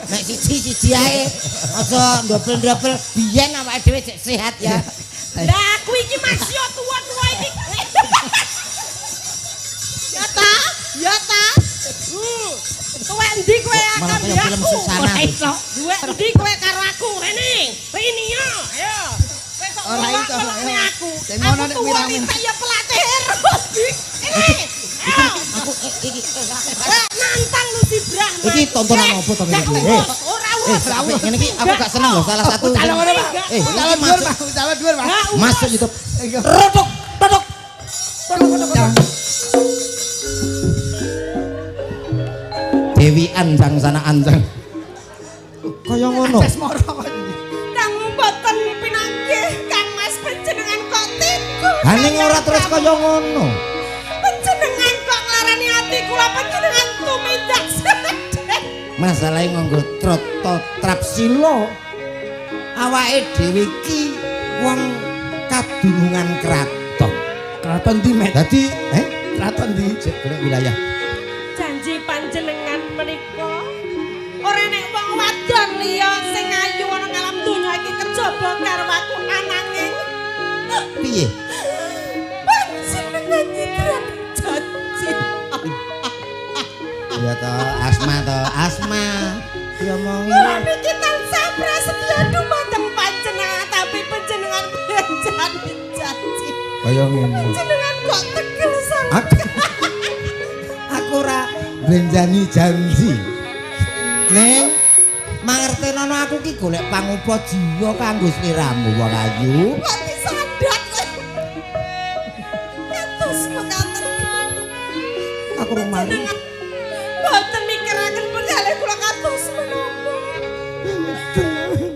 nek siji ae aja ndobel-ndobel biyen awake dhewe cek sehat ya. Lah aku iki masih tua-tua iki. Ya ta? Ya ta? Kowe endi kowe akan Malah kaya film Susana. Duwe endi kowe karo aku? Rene. Rini yo. Ayo. Kowe kok Ora iso, ngolak-ngolakne ayo. aku. Sing ngono nek Aku wirame. wanita ya pelatih eros. Ini. Ayo. Aku iki Nantang lu si Brah. Iki tontonan apa to Gak iki? urus, ora urus. Tapi ngene iki aku gak seneng loh salah satu. Calon ngono, Pak. Eh, Calon iki dhuwur, masuk Pak. Calon dhuwur, Pak. Gak urus. masuk YouTube. Rodok, rodok. Dewi Anjang sana Anjang. Kaya ngono. Tes moro kok. Kang mboten pinanggih Kang Mas panjenengan kok tiku. Haning ora terus kaya ngono. Panjenengan kok nglarani ati kula panjenengan tumindak sedek. Masalahe nganggo trap silo. Awake dhewe iki wong kadunungan kraton. Kraton di Met. Dadi, Kraton di. cek golek wilayah. Janji panjenengan menika ora nek wong wadon liya sing ayu ana ngalam donya iki kejaba karo aku ananging Piye? panjenengan nyidran janji. Ya toh, asma. Diomongi. Kula niki tansah prasetya dumateng panjenengan tapi panjenengan janji. Kaya ngene. Panjenengan kok tegel sangat. Aku ora blenjani janji. Ning mangertenono aku ki golek pangupa jiwa kanggo sliramu wong ayu. Kok disadat kok. Kados mekaten. Aku rumah. Mboten mikiraken pengalih kula kados menapa.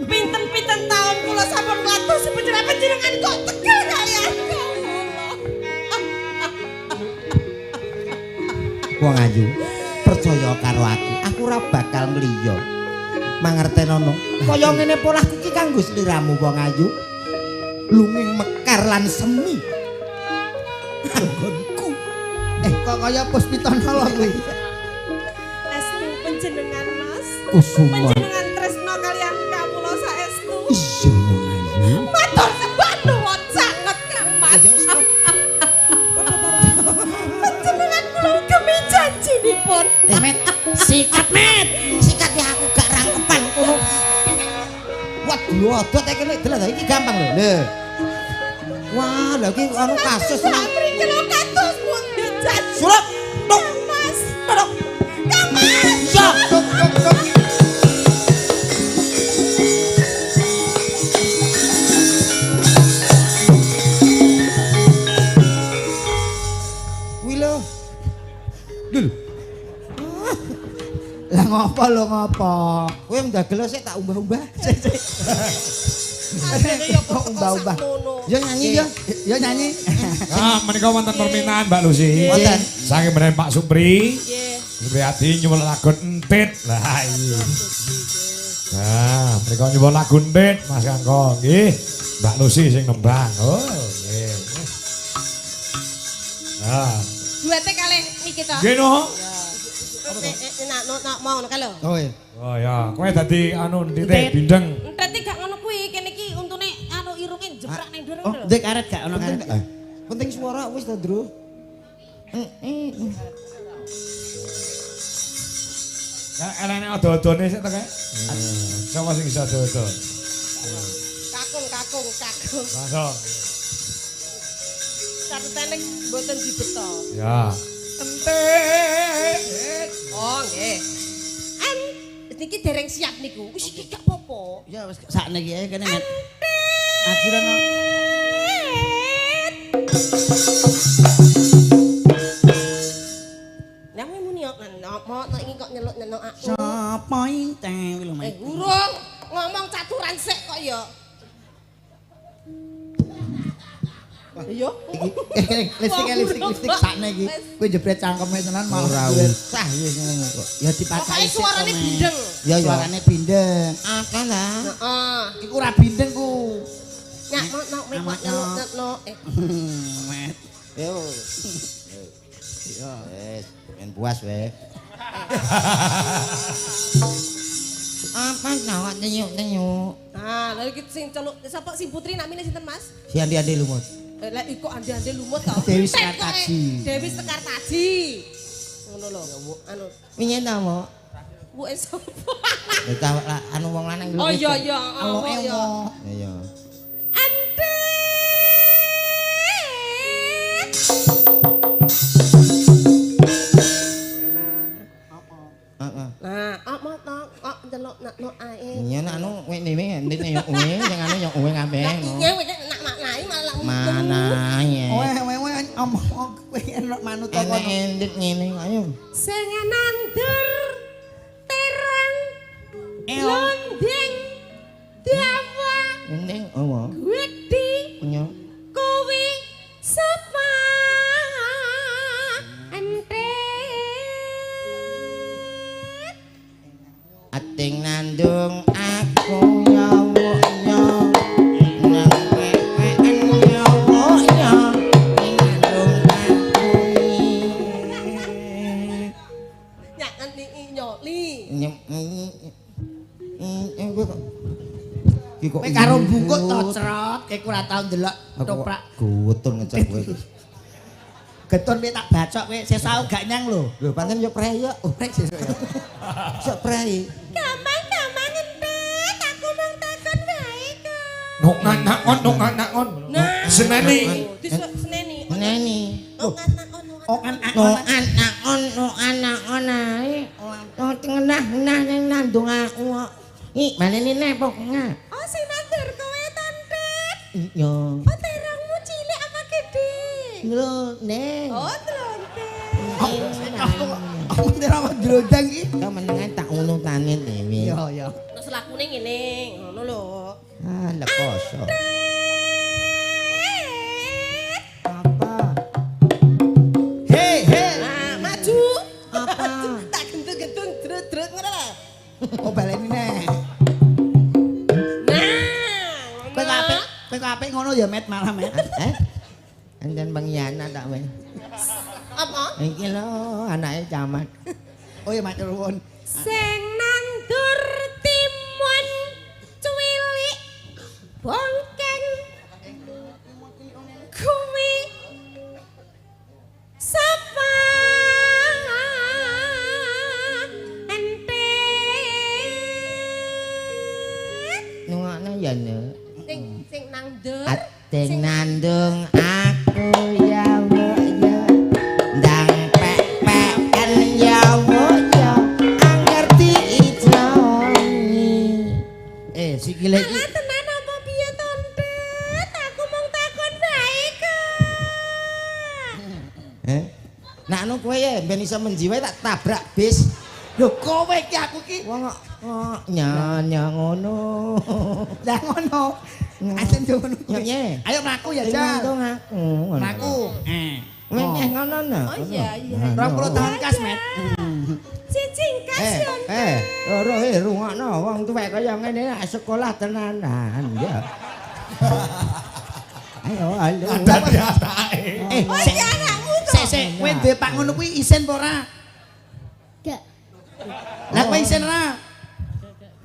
Pinten-pinten taun kula sampun nglatos panjenengan kok tegel kaliyan kula. Wong ayu, percaya karo aku ora bakal mliya. Mangertenono. Kaya ngene polahku iki kanggo sliramu wong ayu. Lunging mekar lan semi. Anggonku. Kok kaya Puspitanala kuwi. Estu panjenengan Mas. Kusuma. Panjenengan tresno kaliyan kawula saestu. Iya wong ayu. Matur sembah nuwun sanget Kang Mas. Panjenengan kula gemi janjinipun. Met, sikat met. Sikat ya aku gak rangkepan kono. Waduh, odot kene delok iki gampang lho. Lho. Wah, lha iki anu kasus nang Mriki lho kados pun janji. Surup. Tok. Mas. Kang Mas. Sok. Kuwi lho. Dul. Lah ngopo lho ngopo? Kowe ndagel sik tak umbah-umbah. Kok umbah-umbah. Ya nyanyi ya. Ya nyanyi. Nah, menika wonten permintaan Mbak Lucy. Wonten. Saking menawi Pak Supri. Nggih. Supriyadi nyuwun lagu entit. Lah iya. Nah, menika nyuwun lagu entit Mas Kangkong nggih. Mbak Lucy sing nembang. Oh, nggih. Nah, Duete kalih niki to. nggih no. Nak mau ngono lho. Oh iya. Oh ya, kowe dadi anu entit bindeng. Entet gak ngono kuwi, kene iki untune anu irunge jeprak ning dhuwur Oh, lho. ndek karet gak ono karet. Penting suara wis to, Bro. Ya elene odo-odone sik to kae. Sapa sing iso odo-odo? Kakung. Langsung. Satu tenek mboten dibeto. Ya. Entit. Oh, nggih. Niki dereng siap niku. Wis iki gak apa-apa. Ya wis sakniki ae kene net. Ajuran. Lah muni kok mau iki kok nyeluk-nyeluk aku. Sapa inte lho Mas. Urung ngomong caturan sik kok ya. Iya. Kene lipstik sakniki. Kowe jebret cangkeme tenan malah Ora duwe. usah ya ngono kok. Ya dipacai Pokoke suarane bindeng. Ya ya. Suarane bindeng. Akan lah. Heeh. Iku ora bindeng ku. Nyak mau nyeluk-nyeluk. Met. Yo. Yo, wes, men puas we. Apa nawak tenyuk-tenyuk. Ah, lha iki sing celuk sapa si Putri namine sinten Mas? Si andi-andi lumut. Lah iku ande-ande lumut to. Dewi Entek kok, Sekartaji. Dewi Sekartaji. Ngono lho. Anu, Winyen ta mo? Bu sapa? Anu wong lanang lho. Oh iya iya, Alo oh iya. Iya. Ande. Heeh. Nah, apa to? Kok delok nak ae. Iya anu wene ndine yo uwe sing anu yo uwe kabeh no. Iya wis nak maknai malah Mana ya? Wewe omong kowe enak manut to kono. Enek endit ngene ayo. sing nandur terang londeng dawa Ending apa? gede Punya. kowe sapa ente Ating nandung aku nyawa-nyawa nang pepean nyawa-nyawa ing nandung aku nyak nganti nyoli Kowe karo bungkuk to crot, kowe ora tau ndelok toprak. Gutun ngecek kowe. Getun kowe tak bacok kowe sesuk gak nyang lho. Lho pancen yo preyok. Oh, rek sesuk ya. Sok prei. Gampang entet, aku mung takon wae kok. Nuk nganakon. Seneni. Disuk seneni. Neni. Anakon ae. Oh tengah ning nandung aku. Ih, manene nek pokoknya. Oh sinandur kowe tontet. Iya. Oh terangmu cilik apa gede? Lho, Neng. Oh tontet. Aku ndera ndrodang iki. Kok menengan tak unutane dhewe. Iya. Terus lakune ngene, ngono lho. Ah, lekoso. Apa? Hei. Nah, maju. Apa? Tak gentung-gentung drut-drut ngono lho. Oh baleni neh. Nah, Kowe kok apik ngono ya Met malah Met. Anjen pengkhianat tak weh. apa? Iki lho anake camat. Oh ya Mat nuwun. Sing nandur timun cuwilik bongkeng kuwi sapa entet Nungokno ya Nek. sing nandur Ating nandung aku ya wo ya. Ndang pek-peken ya wo ya. Angerti ijo. Sikile iki Alah tenan apa piye tontet aku mung takon bae kok. Nak anu kowe ya ben iso menjiwai tak tabrak bis. Lho kowe iki aku iki. Wong kok nyanya ngono. Lah ngono. Asen yo ngono. Nye. Ayo mlaku ya, Sing Jan. nandung aku. Mlaku. Menyeh ngono no. Oh iya. 20 tahun kas Met. Cicing kasih Loro rungokno wong tuwek kaya ngene sekolah tenanan ya. Ayo, halo. Dadi atake. Oh iya anakmu to. Sik, kowe duwe Pak ngono kuwi isin apa ora? Gak. Lah kowe isin ora?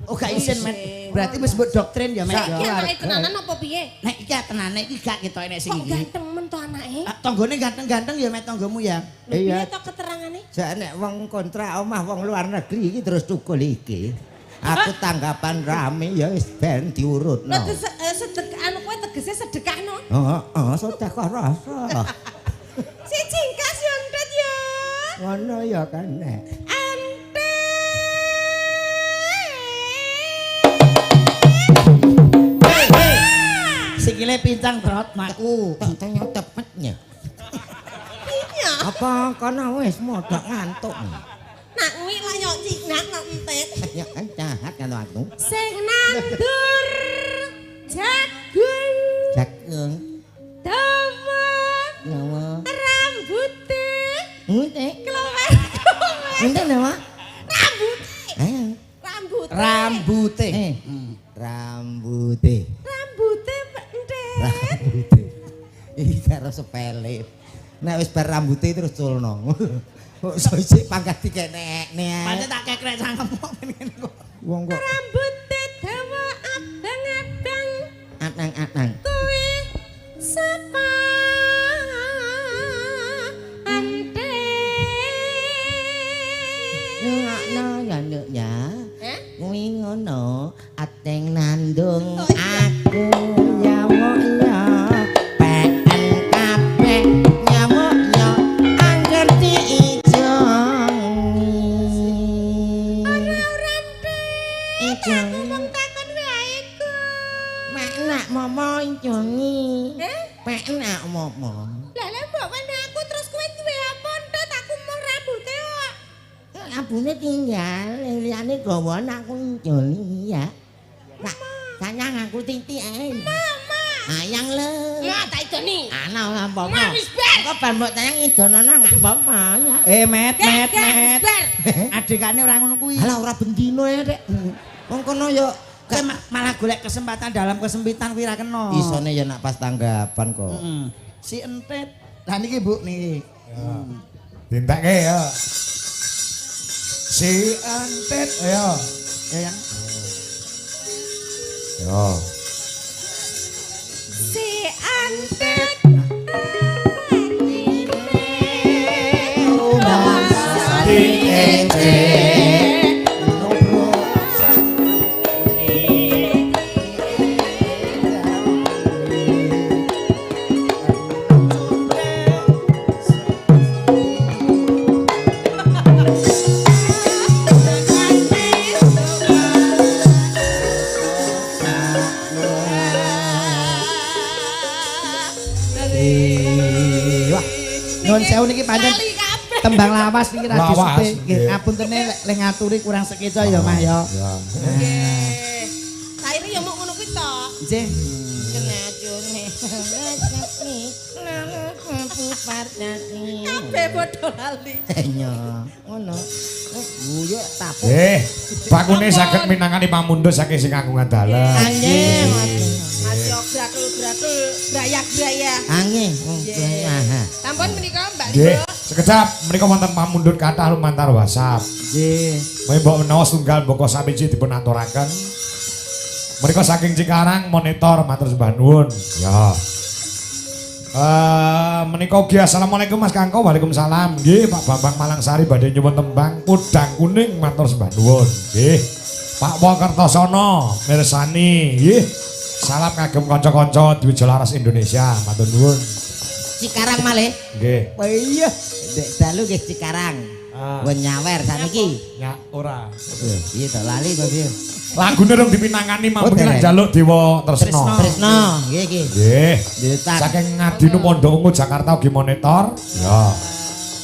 Oh gak isin Met. Berarti wis mbok doktrin ya Met. Iki anake tenanan apa piye? Nek iki tenane iki gak ketoke nek sing Kok iki. ganteng men to anake? Tanggane ganteng-ganteng ya Met tanggamu ya. Piye Iya. to keterangane? Sak nek wong kontrak omah wong luar negeri iki terus tukul iki. Aku tanggapan rame ya wis ben diurutno. Lah sedekah anu kowe tegese sedekahno. Heeh, sedekah rasa. Cicing kasih entet ya. Ngono ya kan nek. Sikile pincang trot maku. Tanya tepetnya. Iya. Apa kana wis modok ngantuk? Nak kuwi lah yo cinak nak entet. Ya kan jahat kan aku. Sing nandur jagung Jagung. dawa Nyawa. rambuté Ngene. keluar. Ngene nama? Rambuté. Rambut. Rambute. Rambute. Rambute entet. Rambute. Iki karo sepele. Nek wis bar rambute terus culno. Kok iso isik pangkat dikenek. Pancen tak kekrek sangemu ngene kok. Wong kok Rambute dawa abang-abang. atang-atang. Kuwi sapa entet. Ngono ya nduk ya. Eh? Kuwi ngono, ateng nandung Oh, iya. aku nyamuk ya. Peken kabeh nyamuk ya. Angger ijo. Ora entet. Ijo. Aku mung takon wae kok. Mek nak momo ijongi. Eh? Mek nak momo. Lah lha mbok kene aku terus kowe duwe apa entet aku mung rambute kok. Abune tinggal, liyane gawa aku njoli ya. Nak sayang aku titik ae. Mama. Ayang le. Nah, tak idoni. Ana ora apa-apa. Mas, wis bar. Kok ban mbok tayang idonono gak apa-apa ya. Met. Wis bar. Adikane ora ngono kuwi. Alah ora bendino ya, Dek. Wong kono ya Kowe malah golek kesempatan dalam kesempitan kuwi ra kena. isone ya nak pas tanggapan kok. Si entet. Lah niki Bu niki. Dintekke ya. Si antet ayo. Ya yang Yo. Si antet. Wah, nyuwun sewu niki pancen Kali kabeh. tembang lawas niki ra Lawas, disupe. Nggih, nggih. ngapuntene lek ngaturi kurang sekeca ya, Mas ya. Ya. Nggih. Saire ya mok ngono kuwi to. Nggih. Kenajune. Kabeh padha lali. Iya, ngono. Guyuk tapu. Bakune saged minangkani pamundhut saking sing kagungan dalem. Angin. Masih grakel-grakel, brayak-brayak. Angin. Aha. Sampun menika Mbak Nggih, Ibu. sekedap menika wonten pamundhut kathah lumantar WhatsApp. Nggih. Mbok menawa setunggal mboko samiji dipun aturaken. Menika saking Cikarang monitor matur sembah nuwun. Ya. Menika ugi assalamualaikum Mas Kangko. Waalaikumsalam. Nggih, Pak Bambang Malangsari badhe nyuwun tembang Kudang Kuning matur sembah nuwun. Nggih. Pak Wokertosono mirsani. Nggih. Salam kagem kanca-kanca Dwijalaras Indonesia matur nuwun. Cikarang malih. Nggih. Oh iya, dek dalu nggih Cikarang. Wen nyawer saniki. Ya ora. Iya to lali to piye? Lagune rong dipinangani mampu dereng. nek njaluk Dewa Tresno. Tresno, nggih nggih. Nggih. Ditak. Saking Ngadinu Pondok Ungu Jakarta ugi monitor. Ya.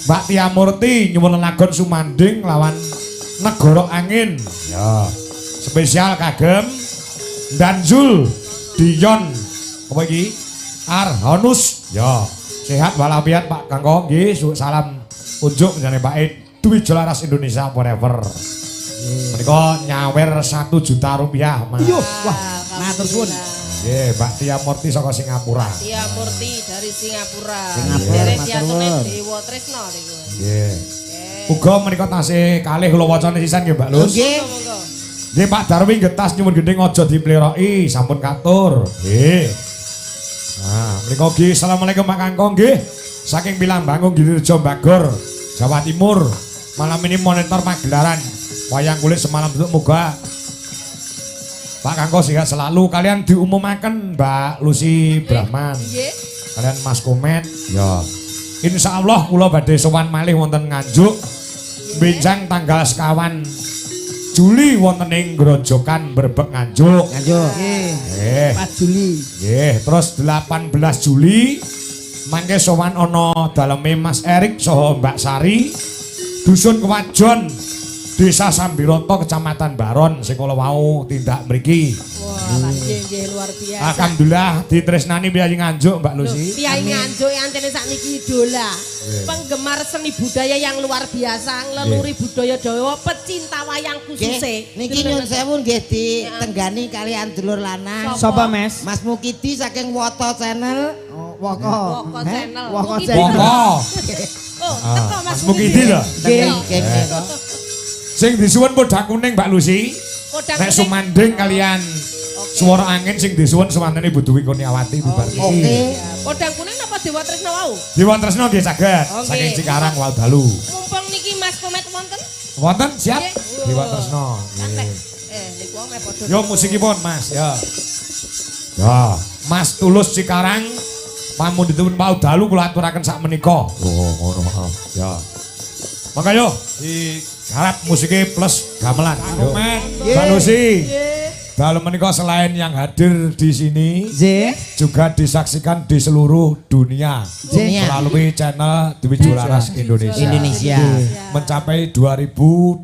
Mbak Tia Murti nyuwun lagon sumanding lawan Negara Angin. Ya. Spesial kagem Danzul Dion. Apa iki? Arhanus. Ya. Sehat walafiat Pak Kangko. Nggih, salam unjuk menjane Pak Dwijalaras Indonesia forever. Menika nyawer 1 juta rupiah, Mas. Yuh, wah, matur suwun. Nggih, Mbak Tia Murti saka Singapura. Tia Murti dari Singapura. Singapura, Derek matur diatune nuwun. Dewa Tresno niku. Nggih. Uga menika tasih kalih kula wacane sisan nggih, Mbak Lus. Nggih. Monggo. Nggih, Pak Darwin getas nyuwun gending aja dipleroki, sampun katur. Nggih. Nah, menika ugi assalamualaikum Pak Kangkong nggih. Saking Pilambanggung Gilirejo Bagor, Jawa Timur. Malam ini monitor pagelaran wayang kulit semalam bentuk muga. Pak Kangko sehat selalu. Kalian diumumaken Mbak Lucy Brahman. Nggih. Kalian Mas Komet. Ya. Insya Allah kula badhe sowan malih wonten Nganjuk. Benjang tanggal sekawan Juli wonten ing Grojogan Brebek Nganjuk. Nganjuk. Nggih. 4 Juli. Nggih, terus 18 Juli mangke sowan ana daleme Mas Erik saha Mbak Sari. Dusun Kewajon, Desa Sambiroto, Kecamatan Baron sing kula wau tindak mriki. Wah, nggih luar biasa. Alhamdulillah ditresnani Piyayi Nganjuk Mbak Lucy. Piyayi Nganjuk yang antene sakniki idola. Penggemar seni budaya yang luar biasa, ngeleluri budaya Jawa, pecinta wayang khususnya. Niki nyun sewu nggih ditenggani kalian dulur lanang. Sapa, Mas? Mas Mukidi saking Woto Channel. Woko. Woko Channel. Woko Mukidi. Channel. Woko. Oh, teko Mas Mas Mukidi lho. Nggih. Nggih. Sing disuwun Podang Kuning Mbak Lucy. Podang Nek Kuning. sumanding kalian Suara Angin sing disuwun sumantene Bu Dwi Kurniawati bubar iki. Oke. Podang Kuning apa Dewa Tresno wau? Dewa Tresno nggih saged Oke. saking Cikarang wal dalu. Mumpung niki Mas Komet wonten. Wonten siap Nggih. Dewa Tresno. Santai. Nggih. Niku wae padha. Yo musikipun Mas ya. Ya, Mas Tulus Cikarang pamundhutipun wau dalu kula aturaken sak menika. Oh, ngono maaf. Ya. Maka yo digarap musiknya plus gamelan. Yo. Mbak Lucy. Dalam menikah selain yang hadir di sini juga disaksikan di seluruh dunia melalui channel Dwijalaras Indonesia. Mencapai 2.200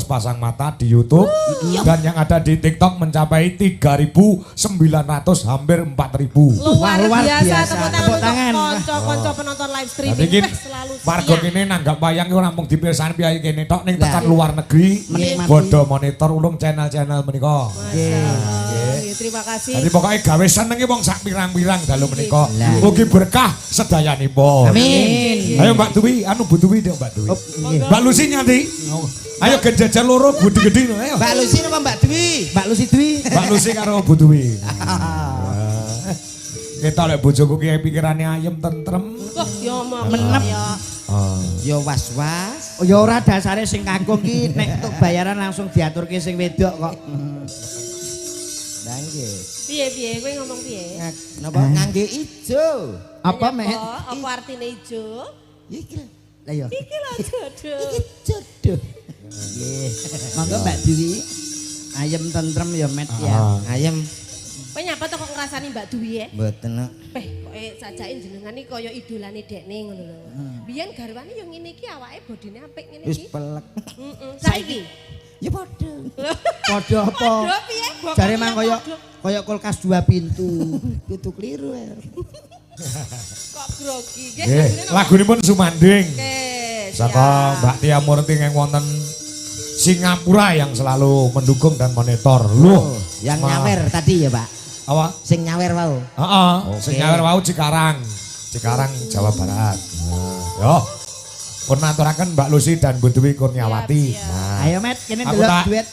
pasang mata di YouTube dan yang ada di TikTok mencapai 3.900 hampir 4.000. Luar biasa tepuk Tepuk tangan tangan. untuk konco-konco penonton live streaming. Jadi Wah, selalu warga setia. kene nanggap wayang iku namung dipirsani piyayi kene tok ning Lah. tekan luar negeri Menikmati. bodo monitor ulung channel-channel menika. Nggih, terima kasih. Jadi pokoknya gawe senengi wong sak pirang-pirang dalu menika. Lah. Mugi berkah sedayanipun. Amin. Ayo Mbak Dwi, anu Bu Dwi Mbak Dwi. Nggih. Mbak Lucy nyanti. Ayo genjejer loro gede-gede ayo. Mbak Lucy napa Mbak Dwi? Mbak Lucy Dwi. Mbak Lucy karo Bu Dwi. Kita lek bojoku ki pikirane ayem tentrem. Wah, ya Menep. ya. Ya was-was. Ya ora dasare sing kakung ki nek entuk bayaran langsung diaturke sing wedok kok. Lah nggih. Piye kowe ngomong piye? Napa ngangge ijo? Apa, Met? Apa artine ijo? Iki Lah ya. Iki lho jodoh. jodoh. Nggih. Monggo Mbak Dewi. Ayem tentrem ya, Met ya. Ayem Kowe nyapa to kok ngrasani Mbak Dwi ya? mboten. Peh, kok sajake jenengan iki kaya idolane dekne ngono lho. Biyen garwane yo ngene iki awake bodine apik ngene Wis iki. pelek. Heeh. Saiki Ya padha. Padha apa? Padha piye? Jare mang kaya kulkas 2 pintu. Kudu kliru. Kok grogi. Nggih, lagunipun Sumanding. Oke, Saka Mbak Tia Murti yang wonten Singapura yang selalu mendukung dan monitor. Loh, Yang nyawer tadi ya, Pak. apa? Sing nyawer wau. Heeh, Oke. sing nyawer wau Cikarang. Cikarang Jawa Barat. Nah, yo. Pun maturaken Mbak Lucy dan Bu Dewi Kurniawati. Nah, Ayo Met, kene Aku delok tak- duit.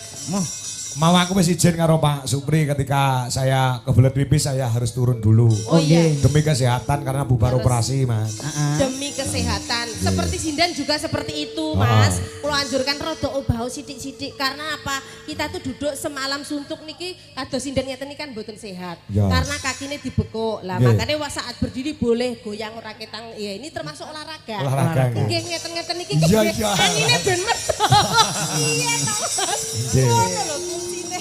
mau aku wis izin karo Pak Supri ketika saya kebelet pipis saya harus turun dulu. Oh iya. Demi kesehatan karena bubar operasi, Mas. Demi kesehatan. Seperti Sindan juga seperti itu, Mas. Kulo anjurkan rada obah sithik-sithik karena apa? Kita tuh duduk semalam suntuk niki kados Sindan ngeten iki kan mboten sehat. Ya. Karena kakinya dibekuk. Lah Nggih. makanya saat berdiri boleh goyang ora ketang. Ya ini termasuk olahraga. Olahraga, nggih. Nggih ngeten-ngeten niki. Iya, iya. Angine ben metu. Iya to, Mas. Nggih. Ngono lho kuncine.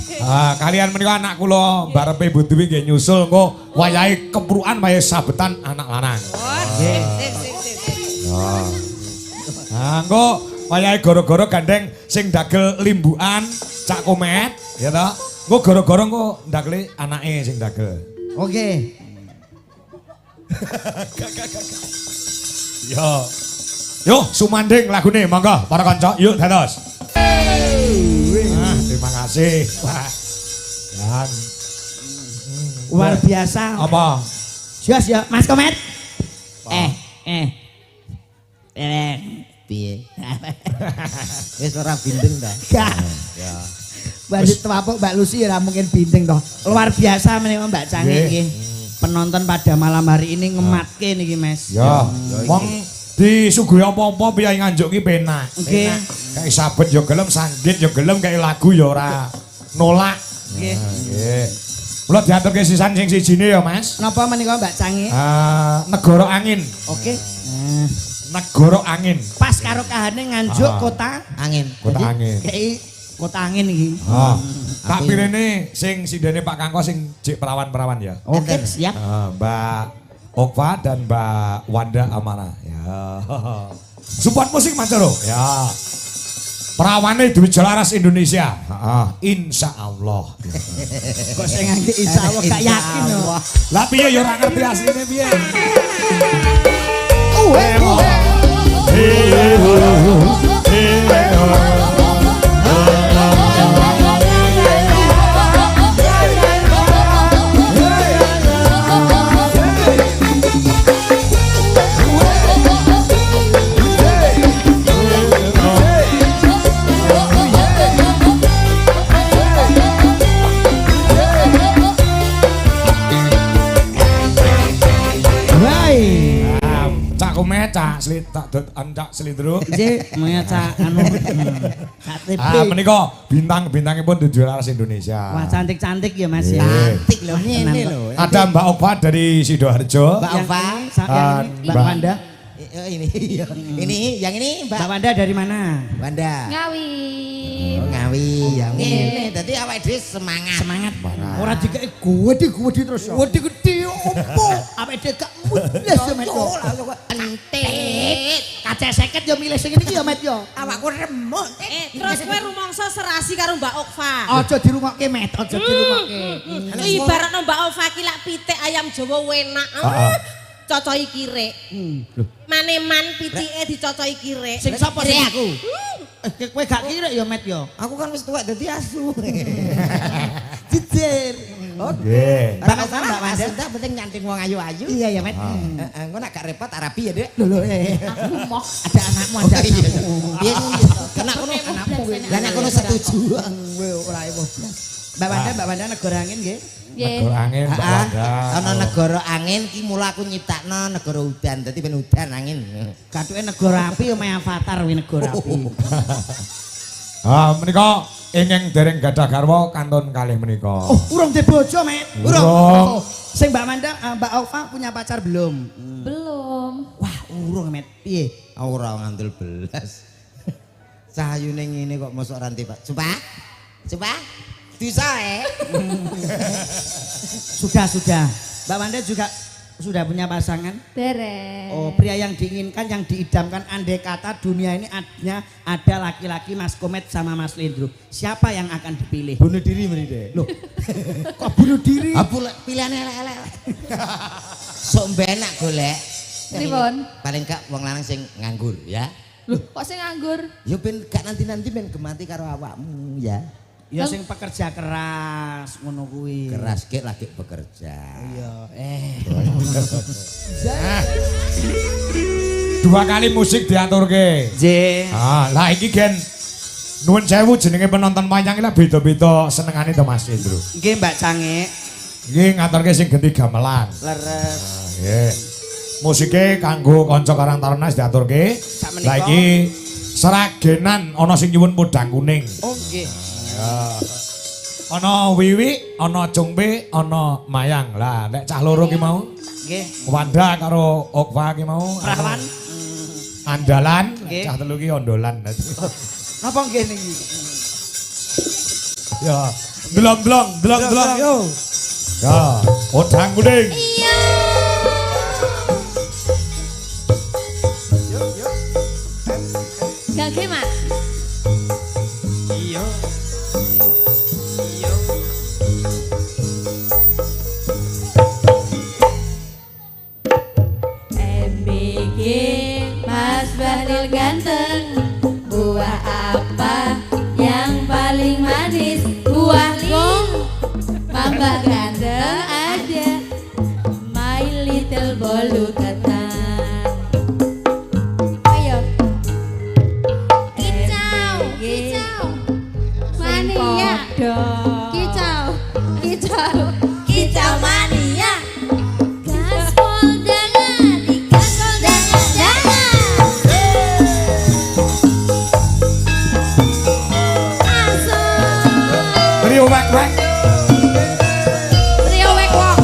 Kalian menika anak kula barepe Bu Dewi nggih nyusul engko wayahe keprukan wayahe sabetan anak lanang. Oh, sip. Nah, engko wayahe gara-gara gandeng sing dagel limbukan Cak Komet, ya toh. Engko gara-gara engko ndagele anake sing dagel. Oke. Yo. Yo, Sumanding lagune monggo para kanca yuk dados. Terima kasih, Pak. Dan Luar biasa. apa? Jos ya, Mas Komet. Piye? Wis ora bindeng ta. Gak. Bandit Twapuk Mbak Lucy ora mungkin bindeng toh. Luar biasa menika Mbak Cangi Nggih. nggih. Penonton pada malam hari ini ngematke niki, Mas. Ya, wong disuguhi apa-apa piye nganjuk ki penak. Nggih. Kayak sabet yo gelem, sanggit yo gelem, kayak lagu yo ora nolak. Nggih. Nggih. Kula diaturke sisan sing sijine ya, Mas. Napa menika Mbak Cangi? Negara Angin. Oke. Negara Angin. Pas karo kahane nganjuk kota Angin. Kota Angin. kayak kota angin iki. Tak pirene sing sindene Pak Kangko sing jek perawan-perawan ya. Oke, siap. Mbak Okva dan Mbak Wanda Amara. Ya. Support musik Mas Coro. Ya. Perawane duit Jelaras Indonesia. Insya Allah. Kok sing ngangge insyaallah gak yakin yo. Lah piye ya ora ngerti asline piye. Hai. Cak Komet, Cak Slit, Cak Slidro. Iki menyata anu KTP. Menika bintang-bintangipun di Jelaras Indonesia. Wah, cantik-cantik ya Mas ya. Cantik lho ini lho. Ada Mbak Okva dari Sidoarjo. Mbak Alfa. Yang ini, Mbak Mbak- Wanda. Ini yang ini Mbak Mbak Wanda dari mana? Wanda. Ngawi. Oh, Ngawi yang ini. Dadi awake dhewe semangat. Semangat. Ora dikek gede terus. Gede opo? Awake dhewe gak mulus yo Met yo. Entit. Kaca 50 yo milih sing iki yo Met yo. Awakku remuk. Terus kowe rumangsa serasi karo Mbak Okva. Aja dirungokke Met, aja dirungokke. Ibaratno Mbak Okva ki lak pitik ayam Jawa enak. Cocoki kirek. Maneman pitike dicocoi kirek. Sing sapa sing aku? Kowe gak kirek yo Met yo. Aku kan wis tuwek dadi asu. Jujur. Nggih. Mbak Wanda penting nyanting wong ayu-ayu. Iya ya Met. Engko nek gak repot Arabi ya, Dek. Lho aku moh ada anakmu ada anakmu. Piye? Kena kono anakmu. Lah nek kono setuju. Kowe ora emoh. Mbak Wanda negara angin nggih. Negara angin, Mbak Wanda. Ana negara angin ki mula aku nyiptakno negara udan. Dadi ben udan angin. Kathuke negara api ya meh avatar wi negara api. Menika ingkang dereng gadah garwa kantun kalih menika. Oh, urung duwe bojo, Met. Urung. Oh, sing Mbak Wanda, Mbak Alfa punya pacar belum? Belum. Wah, urung, Met. Piye? Ora ngandel belas. Cahayune ngene kok mosok ranti, Pak. Coba. Bisa Sudah. Mbak Wanda juga sudah punya pasangan? Beres. Oh, pria yang diinginkan, yang diidamkan. Andai kata dunia ini ada laki-laki Mas Komet sama Mas Lendro. Siapa yang akan dipilih? bunuh diri meneh. Loh, kok bunuh diri? Pilihane elek-elek. Sok mbenak golek. Pripun? Paling gak wong lanang sing nganggur ya. Loh, kok sing nganggur? Ya ben gak nanti-nanti ben gemati karo awakmu ya. Ya sing pekerja keras ngono kuwi. Keras ke lagi bekerja. Iya. Dua kali musik diaturke. J. Lah iki gen nuwun sewu jenenge penonton wayang iki lah beda-beda senengane to Mas Indro. Nggih Mbak Cange. Iki ngaturke sing genti gamelan. Leres. Nggih. Musike kanggo kanca Karang Taruna diaturke. Lah iki seragenan ana sing nyuwun podang kuning. Oh nggih. Ana Wiwi, ana Cungpe, ana Mayang. Lah nek cah loro ki mau Nggih. Wanda karo Okva ki mau Rahwan. Andalan, Nggih. cah telu ki ondolan. Napa nggih niki? Ya, blong-blong yo. Ya, podang kuning. Gak Mak. Iya. MBG Mas Bahlil ganteng. Buah apa yang paling manis? Buah lin. Mamba ganteng ada. My little bolu ketan. Ayo. Kicau. Mania. Kicau mania. Gaspol dangan, gaspol dangan. Rio wek-wek. Rio wek wok.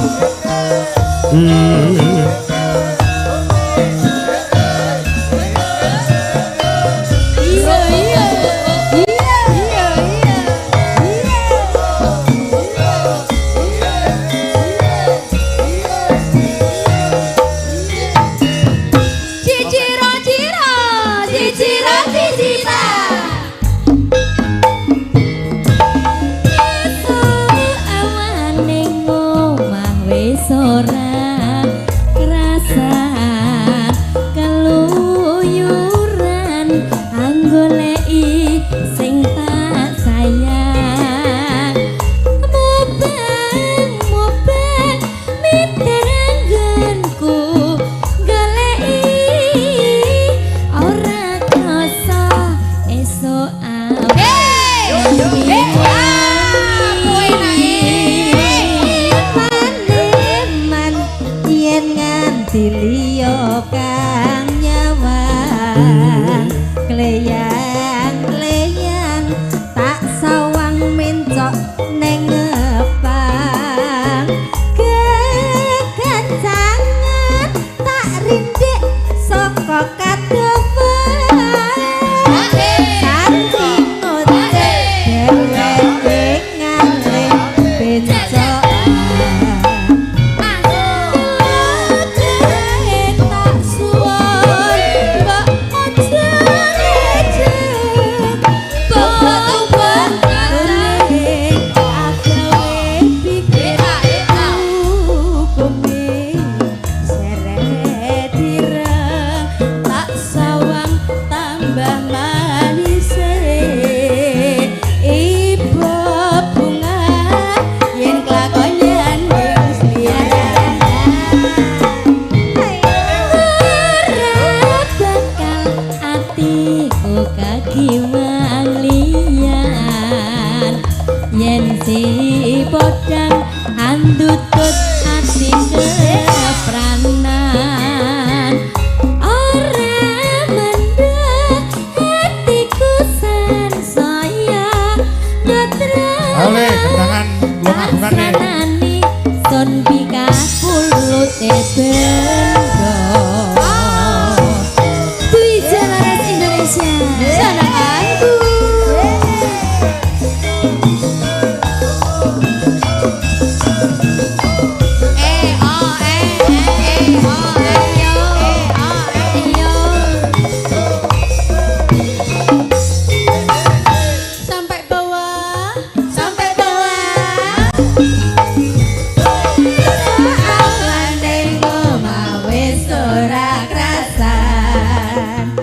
Ora rasa keluyuran anggoleki sing tak sayang mobeng mitir anggenku goleki ora krasa esuk Liyo kang nyawang kleyang tak sawang mencok neng ngepang kekancangan tak rindik saka kadewen saking ngote dheweke ngalih bencok yen ati podang andutut ati kepranan ora mendhet hatiku sansaya ngetra Oleh kendangan lunga bungan nih. Sanani son bika pulut bendo Dwi Jalaras Indonesia Sananganku Sampai bawah Sampai bawah Awan dengo mawis ora krasan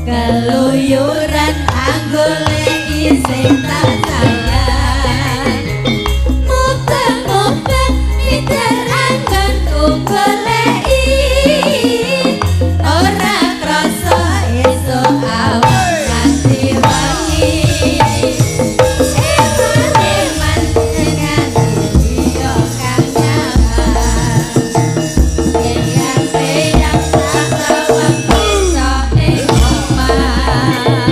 keluyuran anggole ising tak sayang mubeng-mubeng mider anggon goleki ora krasa esuk awan nganti wengi eman dengan dia kang nyaman yang tak lawang bisa ing omah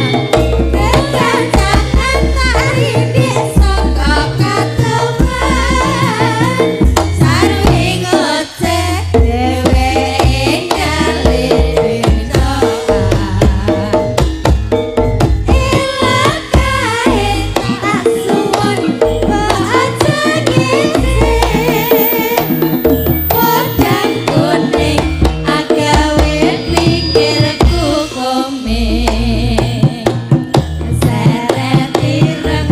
kekancaan tak rindik saka kateman sarwi ngoceh dheweke nyalip pindokan ilakae tak suwun aja podang kuning agawe pikirku komeng seret ireng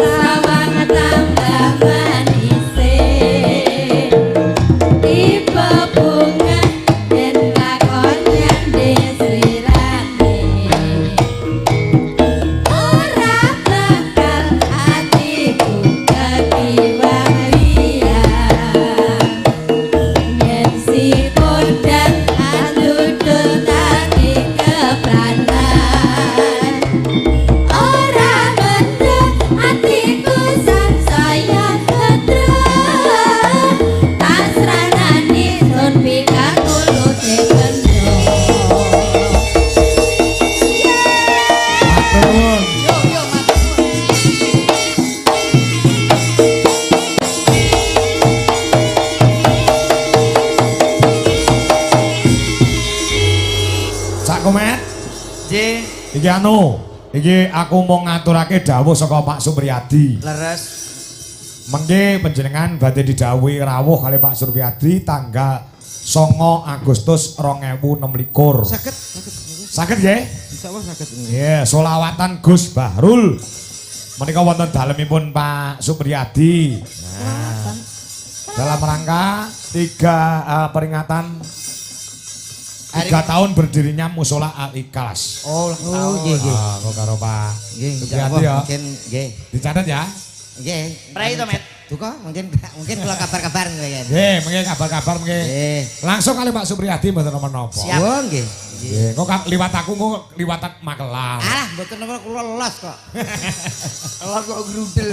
sawang tambah manise tiba bunga dan lakon nyande slirane ora bakal atiku kekiwang liyan yen si podang andudut ati kepranan ora mendhet atiku sansaya gedhe pasranani sun pikak kulute kendo Cak Komet. Nggih, Iki iki aku mau ngaturake dawuh saka Pak Supriyadi. leres. Mengke panjenengan badhe didhawuhi rawuh kali Pak Supriyadi tanggal 9 Agustus 2026. Saged Saged nggih? insyaallah saged Nggih, selawatan Gus Bahrul. Menika wonten dalemipun Pak Supriyadi. Nah, dalam rangka 3 peringatan 3 tahun berdirinya Musola Al-Ikhlas. oh nggih nggih Kok karo Pak nggih Supriyadi ya. mungkin nggih Dicatat ya. nggih Prai to, Met. Duka mungkin kula kabar-kabar nggih Nggih, mengke kabar-kabar mengke. nggih Langsung kali Pak Supriyadi mboten napa-napa. oh nggih Nggih, kok liwat aku kok liwatan Magelang. alah mboten napa kula lelas kok lelas kok grudel